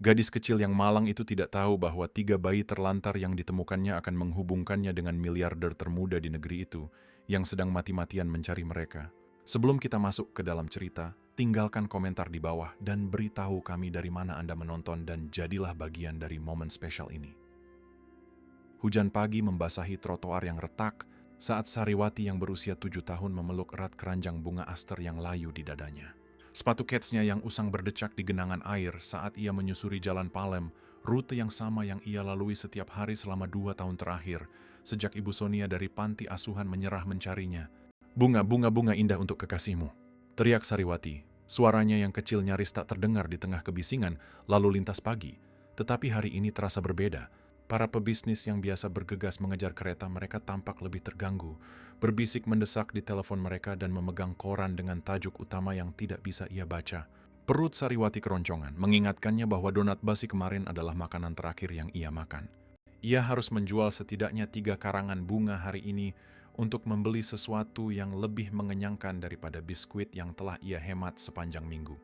Gadis kecil yang malang itu tidak tahu bahwa 3 bayi terlantar yang ditemukannya akan menghubungkannya dengan miliarder termuda di negeri itu yang sedang mati-matian mencari mereka. Sebelum kita masuk ke dalam cerita, tinggalkan komentar di bawah dan beritahu kami dari mana Anda menonton dan jadilah bagian dari momen spesial ini. Hujan pagi membasahi trotoar yang retak saat Sariwati yang berusia 7 tahun memeluk erat keranjang bunga aster yang layu di dadanya. Sepatu ketsnya yang usang berdecak di genangan air saat ia menyusuri jalan Palem, rute yang sama yang ia lalui setiap hari selama 2 tahun terakhir, sejak Ibu Sonia dari panti asuhan menyerah mencarinya. Bunga indah untuk kekasihmu, teriak Sariwati. Suaranya yang kecil nyaris tak terdengar di tengah kebisingan lalu lintas pagi. Tetapi hari ini terasa berbeda. Para pebisnis yang biasa bergegas mengejar kereta mereka tampak lebih terganggu, berbisik mendesak di telepon mereka dan memegang koran dengan tajuk utama yang tidak bisa ia baca. Perut Sariwati keroncongan, mengingatkannya bahwa donat basi kemarin adalah makanan terakhir yang ia makan. Ia harus menjual setidaknya 3 karangan bunga hari ini untuk membeli sesuatu yang lebih mengenyangkan daripada biskuit yang telah ia hemat sepanjang minggu.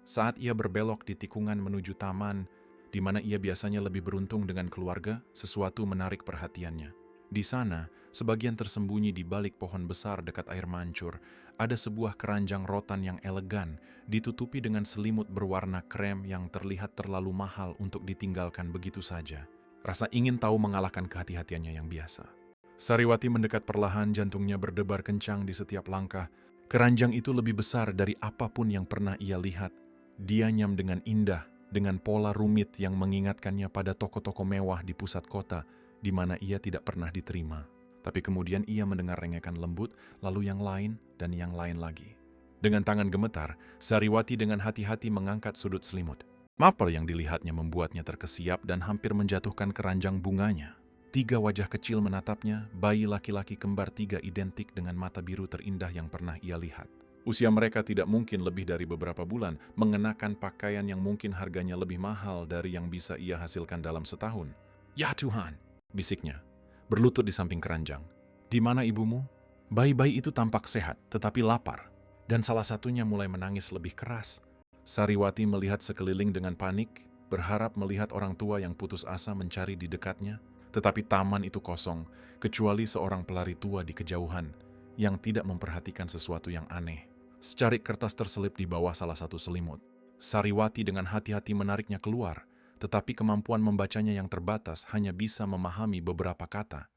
Saat ia berbelok di tikungan menuju taman, di mana ia biasanya lebih beruntung dengan keluarga, sesuatu menarik perhatiannya. Di sana, sebagian tersembunyi di balik pohon besar dekat air mancur, ada sebuah keranjang rotan yang elegan, ditutupi dengan selimut berwarna krem yang terlihat terlalu mahal untuk ditinggalkan begitu saja. Rasa ingin tahu mengalahkan kehati-hatiannya yang biasa. Sariwati mendekat perlahan, jantungnya berdebar kencang di setiap langkah. Keranjang itu lebih besar dari apapun yang pernah ia lihat. Dianyam dengan indah, dengan pola rumit yang mengingatkannya pada toko-toko mewah di pusat kota, di mana ia tidak pernah diterima. Tapi kemudian ia mendengar rengekan lembut, lalu yang lain dan yang lain lagi. Dengan tangan gemetar, Sariwati dengan hati-hati mengangkat sudut selimut. Mapel yang dilihatnya membuatnya terkesiap dan hampir menjatuhkan keranjang bunganya. 3 wajah kecil menatapnya, bayi laki-laki kembar 3 identik dengan mata biru terindah yang pernah ia lihat. Usia mereka tidak mungkin lebih dari beberapa bulan, mengenakan pakaian yang mungkin harganya lebih mahal dari yang bisa ia hasilkan dalam setahun. "Ya Tuhan," bisiknya, berlutut di samping keranjang. "Di mana ibumu?" Bayi-bayi itu tampak sehat, tetapi lapar, dan salah satunya mulai menangis lebih keras. Sariwati melihat sekeliling dengan panik, berharap melihat orang tua yang putus asa mencari di dekatnya, tetapi taman itu kosong, kecuali seorang pelari tua di kejauhan yang tidak memperhatikan sesuatu yang aneh. Secarik kertas terselip di bawah salah satu selimut. Sariwati dengan hati-hati menariknya keluar, tetapi kemampuan membacanya yang terbatas hanya bisa memahami beberapa kata.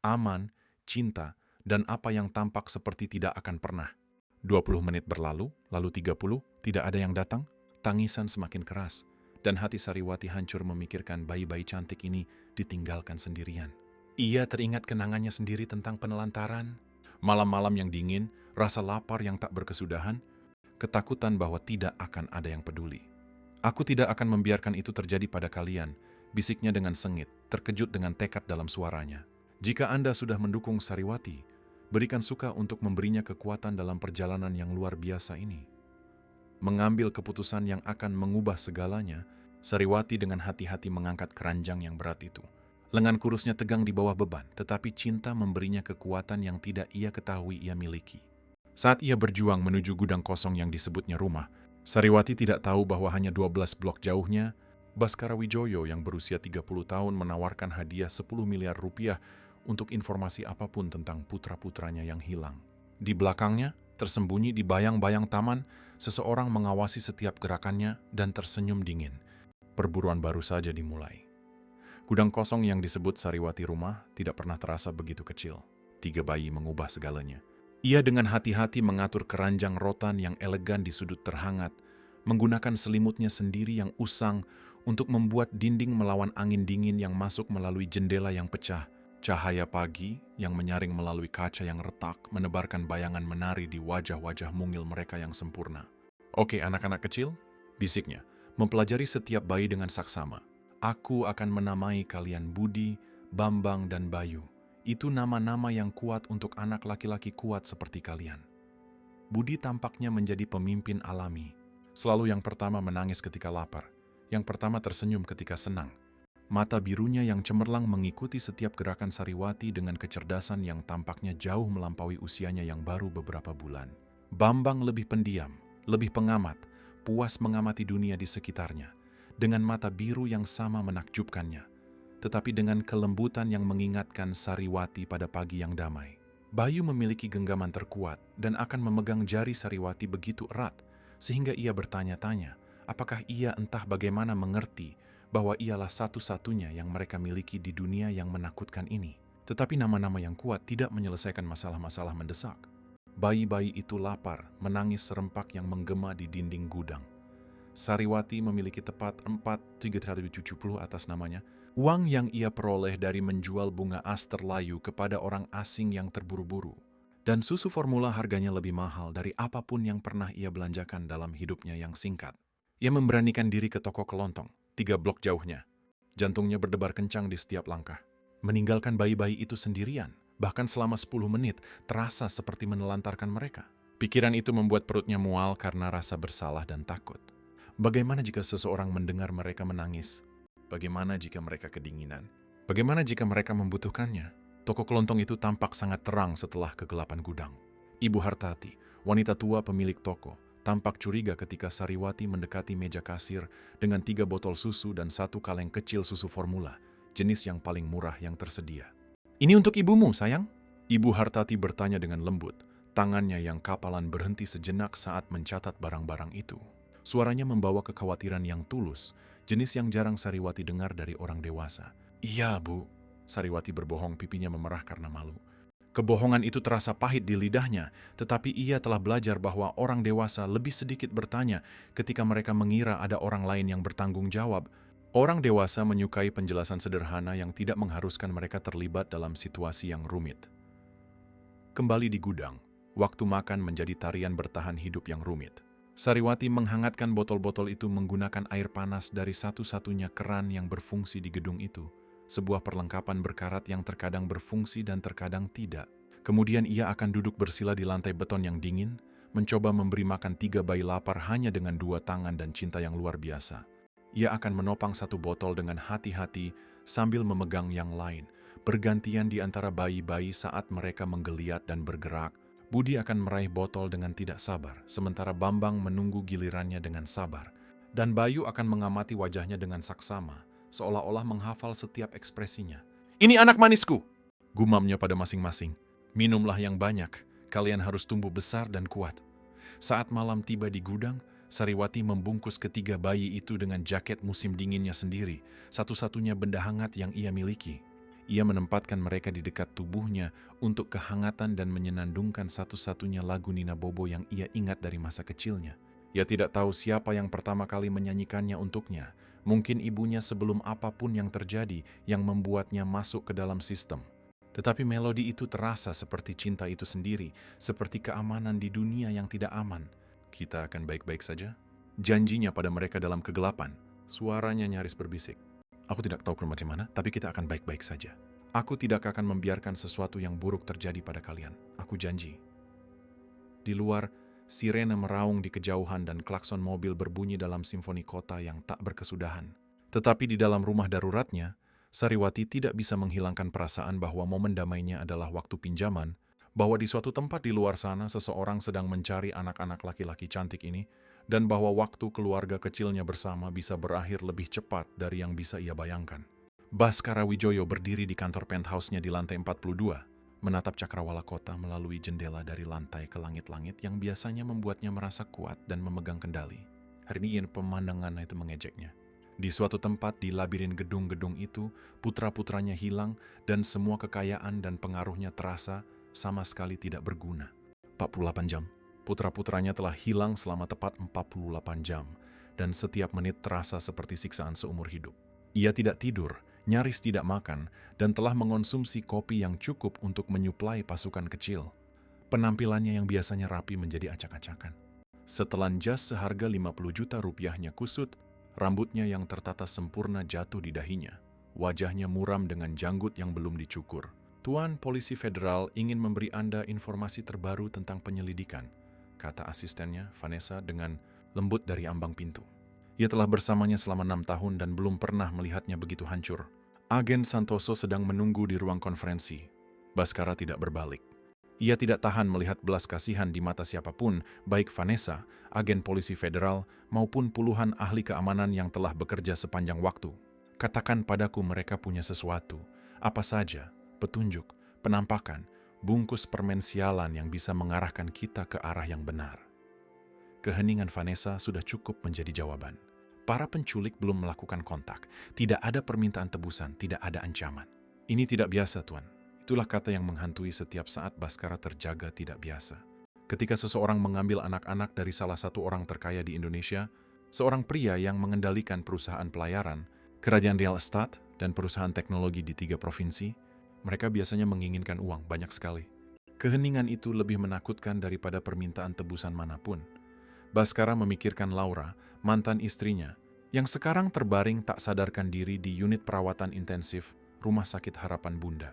Aman, cinta, dan apa yang tampak seperti tidak akan pernah. 20 menit berlalu, lalu 30, tidak ada yang datang. Tangisan semakin keras, dan hati Sariwati hancur memikirkan bayi-bayi cantik ini ditinggalkan sendirian. Ia teringat kenangannya sendiri tentang penelantaran, malam-malam yang dingin, rasa lapar yang tak berkesudahan, ketakutan bahwa tidak akan ada yang peduli. "Aku tidak akan membiarkan itu terjadi pada kalian," bisiknya dengan sengit, terkejut dengan tekad dalam suaranya. "Jika Anda sudah mendukung Sariwati, berikan suka untuk memberinya kekuatan dalam perjalanan yang luar biasa ini." Mengambil keputusan yang akan mengubah segalanya, Sariwati dengan hati-hati mengangkat keranjang yang berat itu. Lengan kurusnya tegang di bawah beban, tetapi cinta memberinya kekuatan yang tidak ia ketahui ia miliki. Saat ia berjuang menuju gudang kosong yang disebutnya rumah, Sariwati tidak tahu bahwa hanya 12 blok jauhnya, Baskara Wijoyo yang berusia 30 tahun menawarkan hadiah 10 miliar rupiah untuk informasi apapun tentang putra-putranya yang hilang. Di belakangnya, tersembunyi di bayang-bayang taman, seseorang mengawasi setiap gerakannya dan tersenyum dingin. Perburuan baru saja dimulai. Gudang kosong yang disebut Sariwati rumah tidak pernah terasa begitu kecil. 3 bayi mengubah segalanya. Ia dengan hati-hati mengatur keranjang rotan yang elegan di sudut terhangat, menggunakan selimutnya sendiri yang usang untuk membuat dinding melawan angin dingin yang masuk melalui jendela yang pecah. Cahaya pagi yang menyaring melalui kaca yang retak menebarkan bayangan menari di wajah-wajah mungil mereka yang sempurna. "Oke, anak-anak kecil," bisiknya, mempelajari setiap bayi dengan saksama. "Aku akan menamai kalian Budi, Bambang, dan Bayu. Itu nama-nama yang kuat untuk anak laki-laki kuat seperti kalian." Budi tampaknya menjadi pemimpin alami. Selalu yang pertama menangis ketika lapar, yang pertama tersenyum ketika senang. Mata birunya yang cemerlang mengikuti setiap gerakan Sariwati dengan kecerdasan yang tampaknya jauh melampaui usianya yang baru beberapa bulan. Bambang lebih pendiam, lebih pengamat, puas mengamati dunia di sekitarnya, dengan mata biru yang sama menakjubkannya, tetapi dengan kelembutan yang mengingatkan Sariwati pada pagi yang damai. Bayu memiliki genggaman terkuat dan akan memegang jari Sariwati begitu erat, sehingga ia bertanya-tanya, apakah ia entah bagaimana mengerti bahwa ialah satu-satunya yang mereka miliki di dunia yang menakutkan ini. Tetapi nama-nama yang kuat tidak menyelesaikan masalah-masalah mendesak. Bayi-bayi itu lapar, menangis serempak yang menggema di dinding gudang. Sariwati memiliki tepat 4.370 atas namanya, uang yang ia peroleh dari menjual bunga aster layu kepada orang asing yang terburu-buru. Dan susu formula harganya lebih mahal dari apapun yang pernah ia belanjakan dalam hidupnya yang singkat. Ia memberanikan diri ke toko kelontong, 3 blok jauhnya. Jantungnya berdebar kencang di setiap langkah. Meninggalkan bayi-bayi itu sendirian, bahkan selama 10 menit, terasa seperti menelantarkan mereka. Pikiran itu membuat perutnya mual karena rasa bersalah dan takut. Bagaimana jika seseorang mendengar mereka menangis? Bagaimana jika mereka kedinginan? Bagaimana jika mereka membutuhkannya? Toko kelontong itu tampak sangat terang setelah kegelapan gudang. Ibu Hartati, wanita tua pemilik toko, tampak curiga ketika Sariwati mendekati meja kasir dengan 3 botol susu dan 1 kaleng kecil susu formula, jenis yang paling murah yang tersedia. "Ini untuk ibumu, sayang?" Ibu Hartati bertanya dengan lembut, tangannya yang kapalan berhenti sejenak saat mencatat barang-barang itu. Suaranya membawa kekhawatiran yang tulus, jenis yang jarang Sariwati dengar dari orang dewasa. "Iya, Bu." Sariwati berbohong, pipinya memerah karena malu. Kebohongan itu terasa pahit di lidahnya, tetapi ia telah belajar bahwa orang dewasa lebih sedikit bertanya ketika mereka mengira ada orang lain yang bertanggung jawab. Orang dewasa menyukai penjelasan sederhana yang tidak mengharuskan mereka terlibat dalam situasi yang rumit. Kembali di gudang, waktu makan menjadi tarian bertahan hidup yang rumit. Sariwati menghangatkan botol-botol itu menggunakan air panas dari satu-satunya keran yang berfungsi di gedung itu, sebuah perlengkapan berkarat yang terkadang berfungsi dan terkadang tidak. Kemudian ia akan duduk bersila di lantai beton yang dingin, mencoba memberi makan 3 bayi lapar hanya dengan 2 tangan dan cinta yang luar biasa. Ia akan menopang 1 botol dengan hati-hati sambil memegang yang lain, bergantian di antara bayi-bayi saat mereka menggeliat dan bergerak. Budi akan meraih botol dengan tidak sabar, sementara Bambang menunggu gilirannya dengan sabar. Dan Bayu akan mengamati wajahnya dengan saksama, seolah-olah menghafal setiap ekspresinya. "Ini anak manisku!" gumamnya pada masing-masing. "Minumlah yang banyak, kalian harus tumbuh besar dan kuat." Saat malam tiba di gudang, Sariwati membungkus ketiga bayi itu dengan jaket musim dinginnya sendiri, satu-satunya benda hangat yang ia miliki. Ia menempatkan mereka di dekat tubuhnya untuk kehangatan dan menyenandungkan satu-satunya lagu Nina Bobo yang ia ingat dari masa kecilnya. Ia tidak tahu siapa yang pertama kali menyanyikannya untuknya. Mungkin ibunya sebelum apapun yang terjadi yang membuatnya masuk ke dalam sistem. Tetapi melodi itu terasa seperti cinta itu sendiri, seperti keamanan di dunia yang tidak aman. "Kita akan baik-baik saja?" janjinya pada mereka dalam kegelapan. Suaranya nyaris berbisik. "Aku tidak tahu macam mana, tapi kita akan baik-baik saja. Aku tidak akan membiarkan sesuatu yang buruk terjadi pada kalian. Aku janji." Di luar, sirene meraung di kejauhan dan klakson mobil berbunyi dalam simfoni kota yang tak berkesudahan. Tetapi di dalam rumah daruratnya, Sariwati tidak bisa menghilangkan perasaan bahwa momen damainya adalah waktu pinjaman, bahwa di suatu tempat di luar sana seseorang sedang mencari anak-anak laki-laki cantik ini, dan bahwa waktu keluarga kecilnya bersama bisa berakhir lebih cepat dari yang bisa ia bayangkan. Baskara Wijoyo berdiri di kantor penthouse-nya di lantai 42, menatap cakrawala kota melalui jendela dari lantai ke langit-langit yang biasanya membuatnya merasa kuat dan memegang kendali. Hari ini pemandangan itu mengejeknya. Di suatu tempat di labirin gedung-gedung itu, putra-putranya hilang dan semua kekayaan dan pengaruhnya terasa sama sekali tidak berguna. 48 jam. Putra-putranya telah hilang selama tepat 48 jam, dan setiap menit terasa seperti siksaan seumur hidup. Ia tidak tidur, nyaris tidak makan, dan telah mengonsumsi kopi yang cukup untuk menyuplai pasukan kecil. Penampilannya yang biasanya rapi menjadi acak-acakan. Setelan jas seharga 50 juta rupiahnya kusut, rambutnya yang tertata sempurna jatuh di dahinya. Wajahnya muram dengan janggut yang belum dicukur. "Tuan Polisi Federal ingin memberi Anda informasi terbaru tentang penyelidikan," kata asistennya, Vanessa, dengan lembut dari ambang pintu. Ia telah bersamanya selama 6 tahun dan belum pernah melihatnya begitu hancur. Agen Santoso sedang menunggu di ruang konferensi. Baskara tidak berbalik. Ia tidak tahan melihat belas kasihan di mata siapapun, baik Vanessa, agen polisi federal, maupun puluhan ahli keamanan yang telah bekerja sepanjang waktu. Katakan padaku mereka punya sesuatu, apa saja, petunjuk, penampakan, bungkus permen sialan yang bisa mengarahkan kita ke arah yang benar. Keheningan Vanessa sudah cukup menjadi jawaban. Para penculik belum melakukan kontak, tidak ada permintaan tebusan, tidak ada ancaman. Ini tidak biasa, Tuan. Itulah kata yang menghantui setiap saat Bhaskara terjaga tidak biasa. Ketika seseorang mengambil anak-anak dari salah satu orang terkaya di Indonesia, seorang pria yang mengendalikan perusahaan pelayaran, kerajaan real estate, dan perusahaan teknologi di 3 provinsi, mereka biasanya menginginkan uang banyak sekali. Keheningan itu lebih menakutkan daripada permintaan tebusan manapun. Bhaskara memikirkan Laura, mantan istrinya, yang sekarang terbaring tak sadarkan diri di unit perawatan intensif Rumah Sakit Harapan Bunda.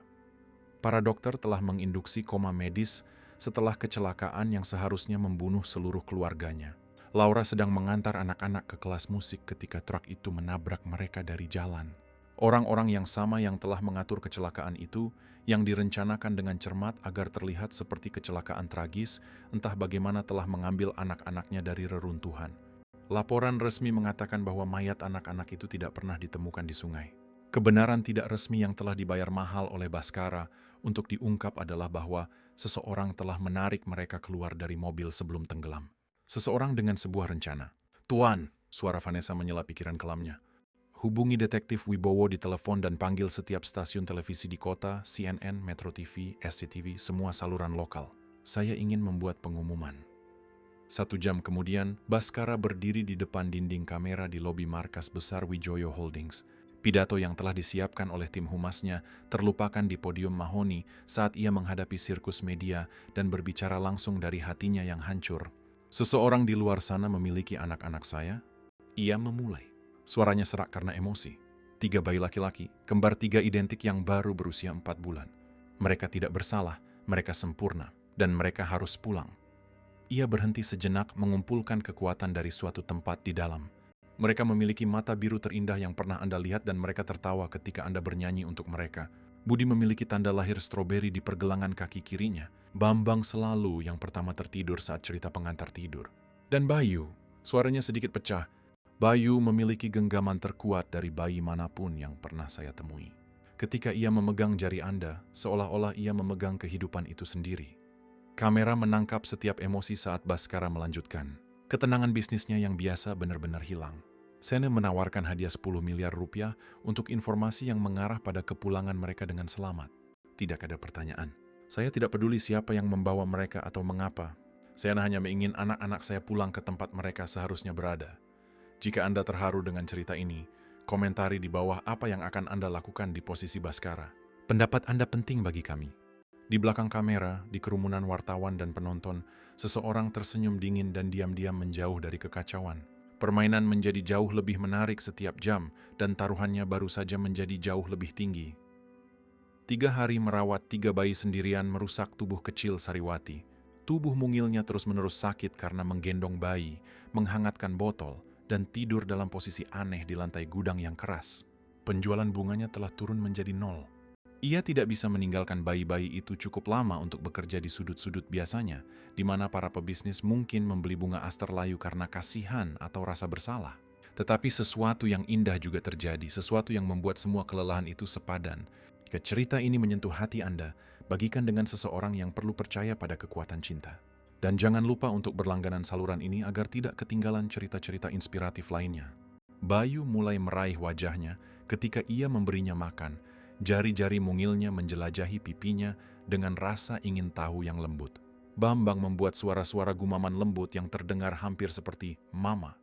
Para dokter telah menginduksi koma medis setelah kecelakaan yang seharusnya membunuh seluruh keluarganya. Laura sedang mengantar anak-anak ke kelas musik ketika truk itu menabrak mereka dari jalan. Orang-orang yang sama yang telah mengatur kecelakaan itu, yang direncanakan dengan cermat agar terlihat seperti kecelakaan tragis, entah bagaimana telah mengambil anak-anaknya dari reruntuhan. Laporan resmi mengatakan bahwa mayat anak-anak itu tidak pernah ditemukan di sungai. Kebenaran tidak resmi yang telah dibayar mahal oleh Bhaskara untuk diungkap adalah bahwa seseorang telah menarik mereka keluar dari mobil sebelum tenggelam. Seseorang dengan sebuah rencana. "Tuan," suara Vanessa menyela pikiran kelamnya. "Hubungi detektif Wibowo di telepon dan panggil setiap stasiun televisi di kota, CNN, Metro TV, SCTV, semua saluran lokal. Saya ingin membuat pengumuman." 1 jam kemudian, Bhaskara berdiri di depan dinding kamera di lobi markas besar Wijoyo Holdings. Pidato yang telah disiapkan oleh tim humasnya terlupakan di podium mahoni saat ia menghadapi sirkus media dan berbicara langsung dari hatinya yang hancur. "Seseorang di luar sana memiliki anak-anak saya?" Ia memulai. Suaranya serak karena emosi. 3 bayi laki-laki, kembar 3 identik yang baru berusia 4 bulan. Mereka tidak bersalah, mereka sempurna, dan mereka harus pulang. Ia berhenti sejenak mengumpulkan kekuatan dari suatu tempat di dalam. "Mereka memiliki mata biru terindah yang pernah Anda lihat dan mereka tertawa ketika Anda bernyanyi untuk mereka. Budi memiliki tanda lahir stroberi di pergelangan kaki kirinya. Bambang selalu yang pertama tertidur saat cerita pengantar tidur. Dan Bayu," suaranya sedikit pecah, "Bayu memiliki genggaman terkuat dari bayi manapun yang pernah saya temui. Ketika ia memegang jari Anda, seolah-olah ia memegang kehidupan itu sendiri." Kamera menangkap setiap emosi saat Bhaskara melanjutkan. Ketenangan bisnisnya yang biasa benar-benar hilang. Sene menawarkan hadiah 10 miliar rupiah untuk informasi yang mengarah pada kepulangan mereka dengan selamat. Tidak ada pertanyaan. "Saya tidak peduli siapa yang membawa mereka atau mengapa. Saya hanya ingin anak-anak saya pulang ke tempat mereka seharusnya berada. Jika Anda terharu dengan cerita ini, komentari di bawah apa yang akan Anda lakukan di posisi Bhaskara. Pendapat Anda penting bagi kami." Di belakang kamera, di kerumunan wartawan dan penonton, seseorang tersenyum dingin dan diam-diam menjauh dari kekacauan. Permainan menjadi jauh lebih menarik setiap jam, dan taruhannya baru saja menjadi jauh lebih tinggi. 3 hari merawat 3 bayi sendirian merusak tubuh kecil Sariwati. Tubuh mungilnya terus-menerus sakit karena menggendong bayi, menghangatkan botol, dan tidur dalam posisi aneh di lantai gudang yang keras. Penjualan bunganya telah turun menjadi 0. Ia tidak bisa meninggalkan bayi-bayi itu cukup lama untuk bekerja di sudut-sudut biasanya, di mana para pebisnis mungkin membeli bunga aster layu karena kasihan atau rasa bersalah. Tetapi sesuatu yang indah juga terjadi, sesuatu yang membuat semua kelelahan itu sepadan. Jika cerita ini menyentuh hati Anda, bagikan dengan seseorang yang perlu percaya pada kekuatan cinta. Dan jangan lupa untuk berlangganan saluran ini agar tidak ketinggalan cerita-cerita inspiratif lainnya. Bayu mulai meraih wajahnya ketika ia memberinya makan. Jari-jari mungilnya menjelajahi pipinya dengan rasa ingin tahu yang lembut. Bambang membuat suara-suara gumaman lembut yang terdengar hampir seperti mama,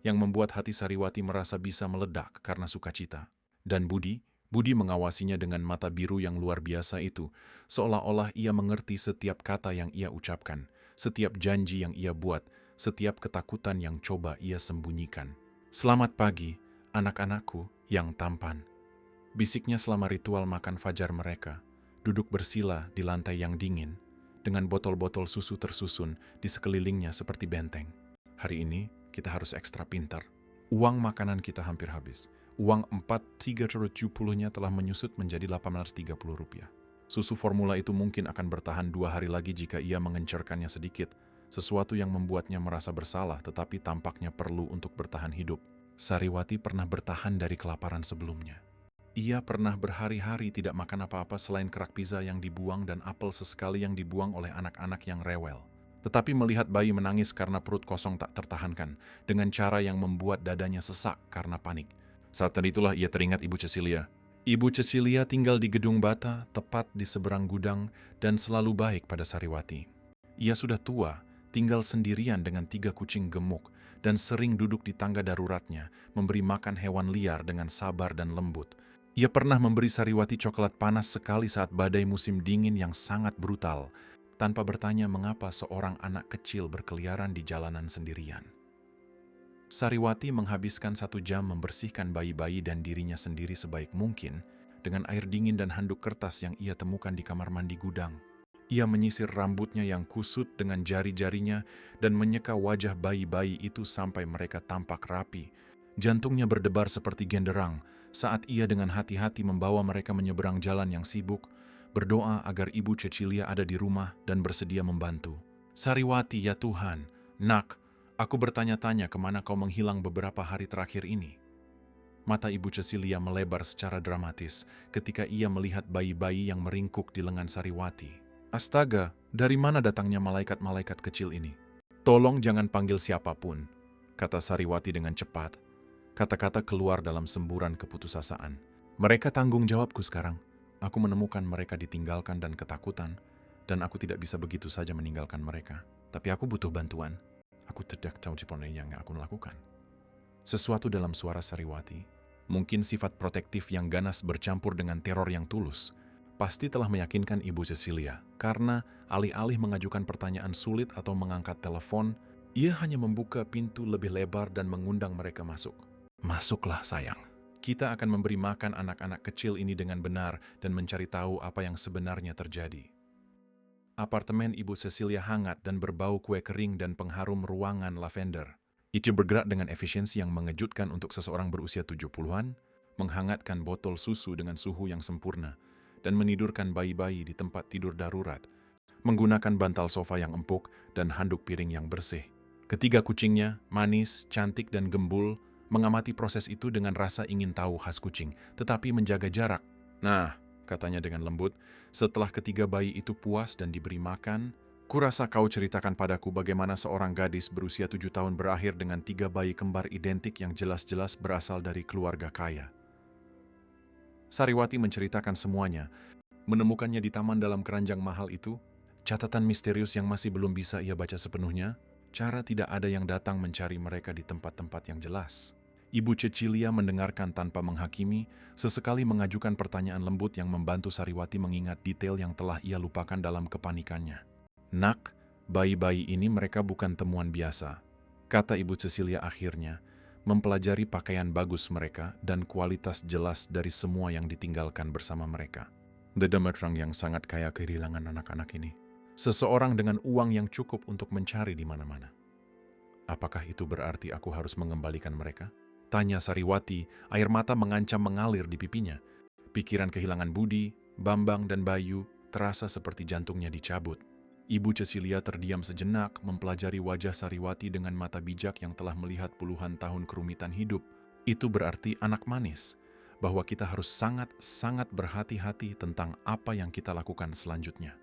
yang membuat hati Sariwati merasa bisa meledak karena sukacita. Dan Budi mengawasinya dengan mata biru yang luar biasa itu, seolah-olah ia mengerti setiap kata yang ia ucapkan, setiap janji yang ia buat, setiap ketakutan yang coba ia sembunyikan. "Selamat pagi, anak-anakku yang tampan," bisiknya selama ritual makan fajar mereka, duduk bersila di lantai yang dingin, dengan botol-botol susu tersusun di sekelilingnya seperti benteng. "Hari ini kita harus ekstra pintar. Uang makanan kita hampir habis. Uang 4.370-nya telah menyusut menjadi 830 rupiah. Susu formula itu mungkin akan bertahan 2 hari lagi jika ia mengencerkannya sedikit, sesuatu yang membuatnya merasa bersalah tetapi tampaknya perlu untuk bertahan hidup. Sariwati pernah bertahan dari kelaparan sebelumnya. Ia pernah berhari-hari tidak makan apa-apa selain kerak pizza yang dibuang dan apel sesekali yang dibuang oleh anak-anak yang rewel. Tetapi melihat bayi menangis karena perut kosong tak tertahankan, dengan cara yang membuat dadanya sesak karena panik. Saat itulah ia teringat Ibu Cecilia. Ibu Cecilia tinggal di gedung bata, tepat di seberang gudang, dan selalu baik pada Sariwati. Ia sudah tua, tinggal sendirian dengan 3 kucing gemuk, dan sering duduk di tangga daruratnya, memberi makan hewan liar dengan sabar dan lembut. Ia pernah memberi Sariwati coklat panas sekali saat badai musim dingin yang sangat brutal, tanpa bertanya mengapa seorang anak kecil berkeliaran di jalanan sendirian. Sariwati menghabiskan 1 jam membersihkan bayi-bayi dan dirinya sendiri sebaik mungkin dengan air dingin dan handuk kertas yang ia temukan di kamar mandi gudang. Ia menyisir rambutnya yang kusut dengan jari-jarinya dan menyeka wajah bayi-bayi itu sampai mereka tampak rapi. Jantungnya berdebar seperti genderang saat ia dengan hati-hati membawa mereka menyeberang jalan yang sibuk, berdoa agar Ibu Cecilia ada di rumah dan bersedia membantu. Sariwati, ya Tuhan, nak, aku bertanya-tanya kemana kau menghilang beberapa hari terakhir ini. Mata Ibu Cecilia melebar secara dramatis ketika ia melihat bayi-bayi yang meringkuk di lengan Sariwati. Astaga, dari mana datangnya malaikat-malaikat kecil ini? Tolong jangan panggil siapapun, kata Sariwati dengan cepat. Kata-kata keluar dalam semburan keputusasaan. Mereka tanggung jawabku sekarang. Aku menemukan mereka ditinggalkan dan ketakutan, dan aku tidak bisa begitu saja meninggalkan mereka. Tapi aku butuh bantuan. Aku tidak tahu yang aku lakukan. Sesuatu dalam suara Sariwati, mungkin sifat protektif yang ganas bercampur dengan teror yang tulus, pasti telah meyakinkan Ibu Cecilia, karena alih-alih mengajukan pertanyaan sulit atau mengangkat telepon, ia hanya membuka pintu lebih lebar dan mengundang mereka masuk. Masuklah sayang. Kita akan memberi makan anak-anak kecil ini dengan benar dan mencari tahu apa yang sebenarnya terjadi. Apartemen Ibu Cecilia hangat dan berbau kue kering dan pengharum ruangan lavender. Itu bergerak dengan efisiensi yang mengejutkan untuk seseorang berusia 70-an, menghangatkan botol susu dengan suhu yang sempurna, dan menidurkan bayi-bayi di tempat tidur darurat, menggunakan bantal sofa yang empuk dan handuk piring yang bersih. Ketiga kucingnya, manis, cantik, dan gembul, mengamati proses itu dengan rasa ingin tahu khas kucing, tetapi menjaga jarak. Nah, katanya dengan lembut, setelah ketiga bayi itu puas dan diberi makan, kurasa kau ceritakan padaku bagaimana seorang gadis berusia 7 tahun berakhir dengan 3 bayi kembar identik yang jelas-jelas berasal dari keluarga kaya. Sariwati menceritakan semuanya, menemukannya di taman dalam keranjang mahal itu, catatan misterius yang masih belum bisa ia baca sepenuhnya, cara tidak ada yang datang mencari mereka di tempat-tempat yang jelas. Ibu Cecilia mendengarkan tanpa menghakimi, sesekali mengajukan pertanyaan lembut yang membantu Sariwati mengingat detail yang telah ia lupakan dalam kepanikannya. Nak, bayi-bayi ini mereka bukan temuan biasa, kata Ibu Cecilia akhirnya, mempelajari pakaian bagus mereka dan kualitas jelas dari semua yang ditinggalkan bersama mereka. Dedemetrang yang sangat kaya kehilangan anak-anak ini. Seseorang dengan uang yang cukup untuk mencari di mana-mana. Apakah itu berarti aku harus mengembalikan mereka? Tanya Sariwati, air mata mengancam mengalir di pipinya. Pikiran kehilangan Budi, Bambang, dan Bayu terasa seperti jantungnya dicabut. Ibu Cecilia terdiam sejenak mempelajari wajah Sariwati dengan mata bijak yang telah melihat puluhan tahun kerumitan hidup. Itu berarti anak manis, bahwa kita harus sangat-sangat berhati-hati tentang apa yang kita lakukan selanjutnya.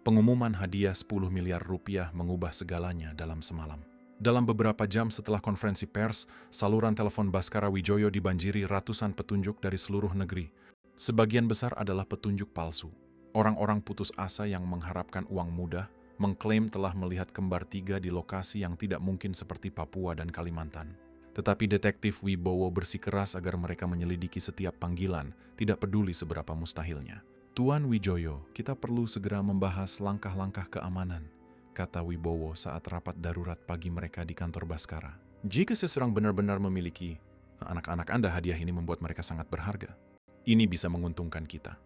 Pengumuman hadiah 10 miliar rupiah mengubah segalanya dalam semalam. Dalam beberapa jam setelah konferensi pers, saluran telepon Baskara Wijoyo dibanjiri ratusan petunjuk dari seluruh negeri. Sebagian besar adalah petunjuk palsu. Orang-orang putus asa yang mengharapkan uang mudah, mengklaim telah melihat kembar 3 di lokasi yang tidak mungkin seperti Papua dan Kalimantan. Tetapi detektif Wibowo bersikeras agar mereka menyelidiki setiap panggilan, tidak peduli seberapa mustahilnya. Tuan Wijoyo, kita perlu segera membahas langkah-langkah keamanan, kata Wibowo saat rapat darurat pagi mereka di kantor Baskara. Jika seseorang benar-benar memiliki anak-anak Anda, hadiah ini membuat mereka sangat berharga. Ini bisa menguntungkan kita.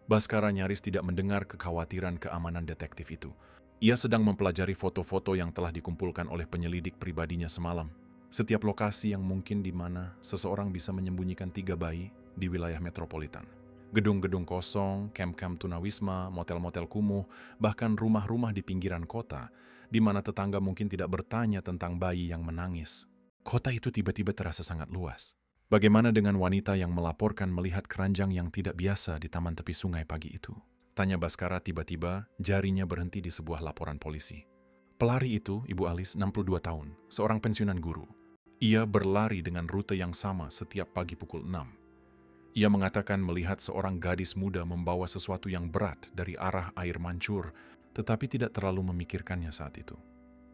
Baskara nyaris tidak mendengar kekhawatiran keamanan detektif itu. Ia sedang mempelajari foto-foto yang telah dikumpulkan oleh penyelidik pribadinya semalam. Setiap lokasi yang mungkin di mana seseorang bisa menyembunyikan 3 bayi di wilayah metropolitan. Gedung-gedung kosong, kamp-kamp tunawisma, motel-motel kumuh, bahkan rumah-rumah di pinggiran kota, di mana tetangga mungkin tidak bertanya tentang bayi yang menangis. Kota itu tiba-tiba terasa sangat luas. Bagaimana dengan wanita yang melaporkan melihat keranjang yang tidak biasa di taman tepi sungai pagi itu? Tanya Baskara tiba-tiba, jarinya berhenti di sebuah laporan polisi. Pelari itu, Ibu Alis, 62 tahun, seorang pensiunan guru. Ia berlari dengan rute yang sama setiap pagi pukul 6. Ia mengatakan melihat seorang gadis muda membawa sesuatu yang berat dari arah air mancur, tetapi tidak terlalu memikirkannya saat itu.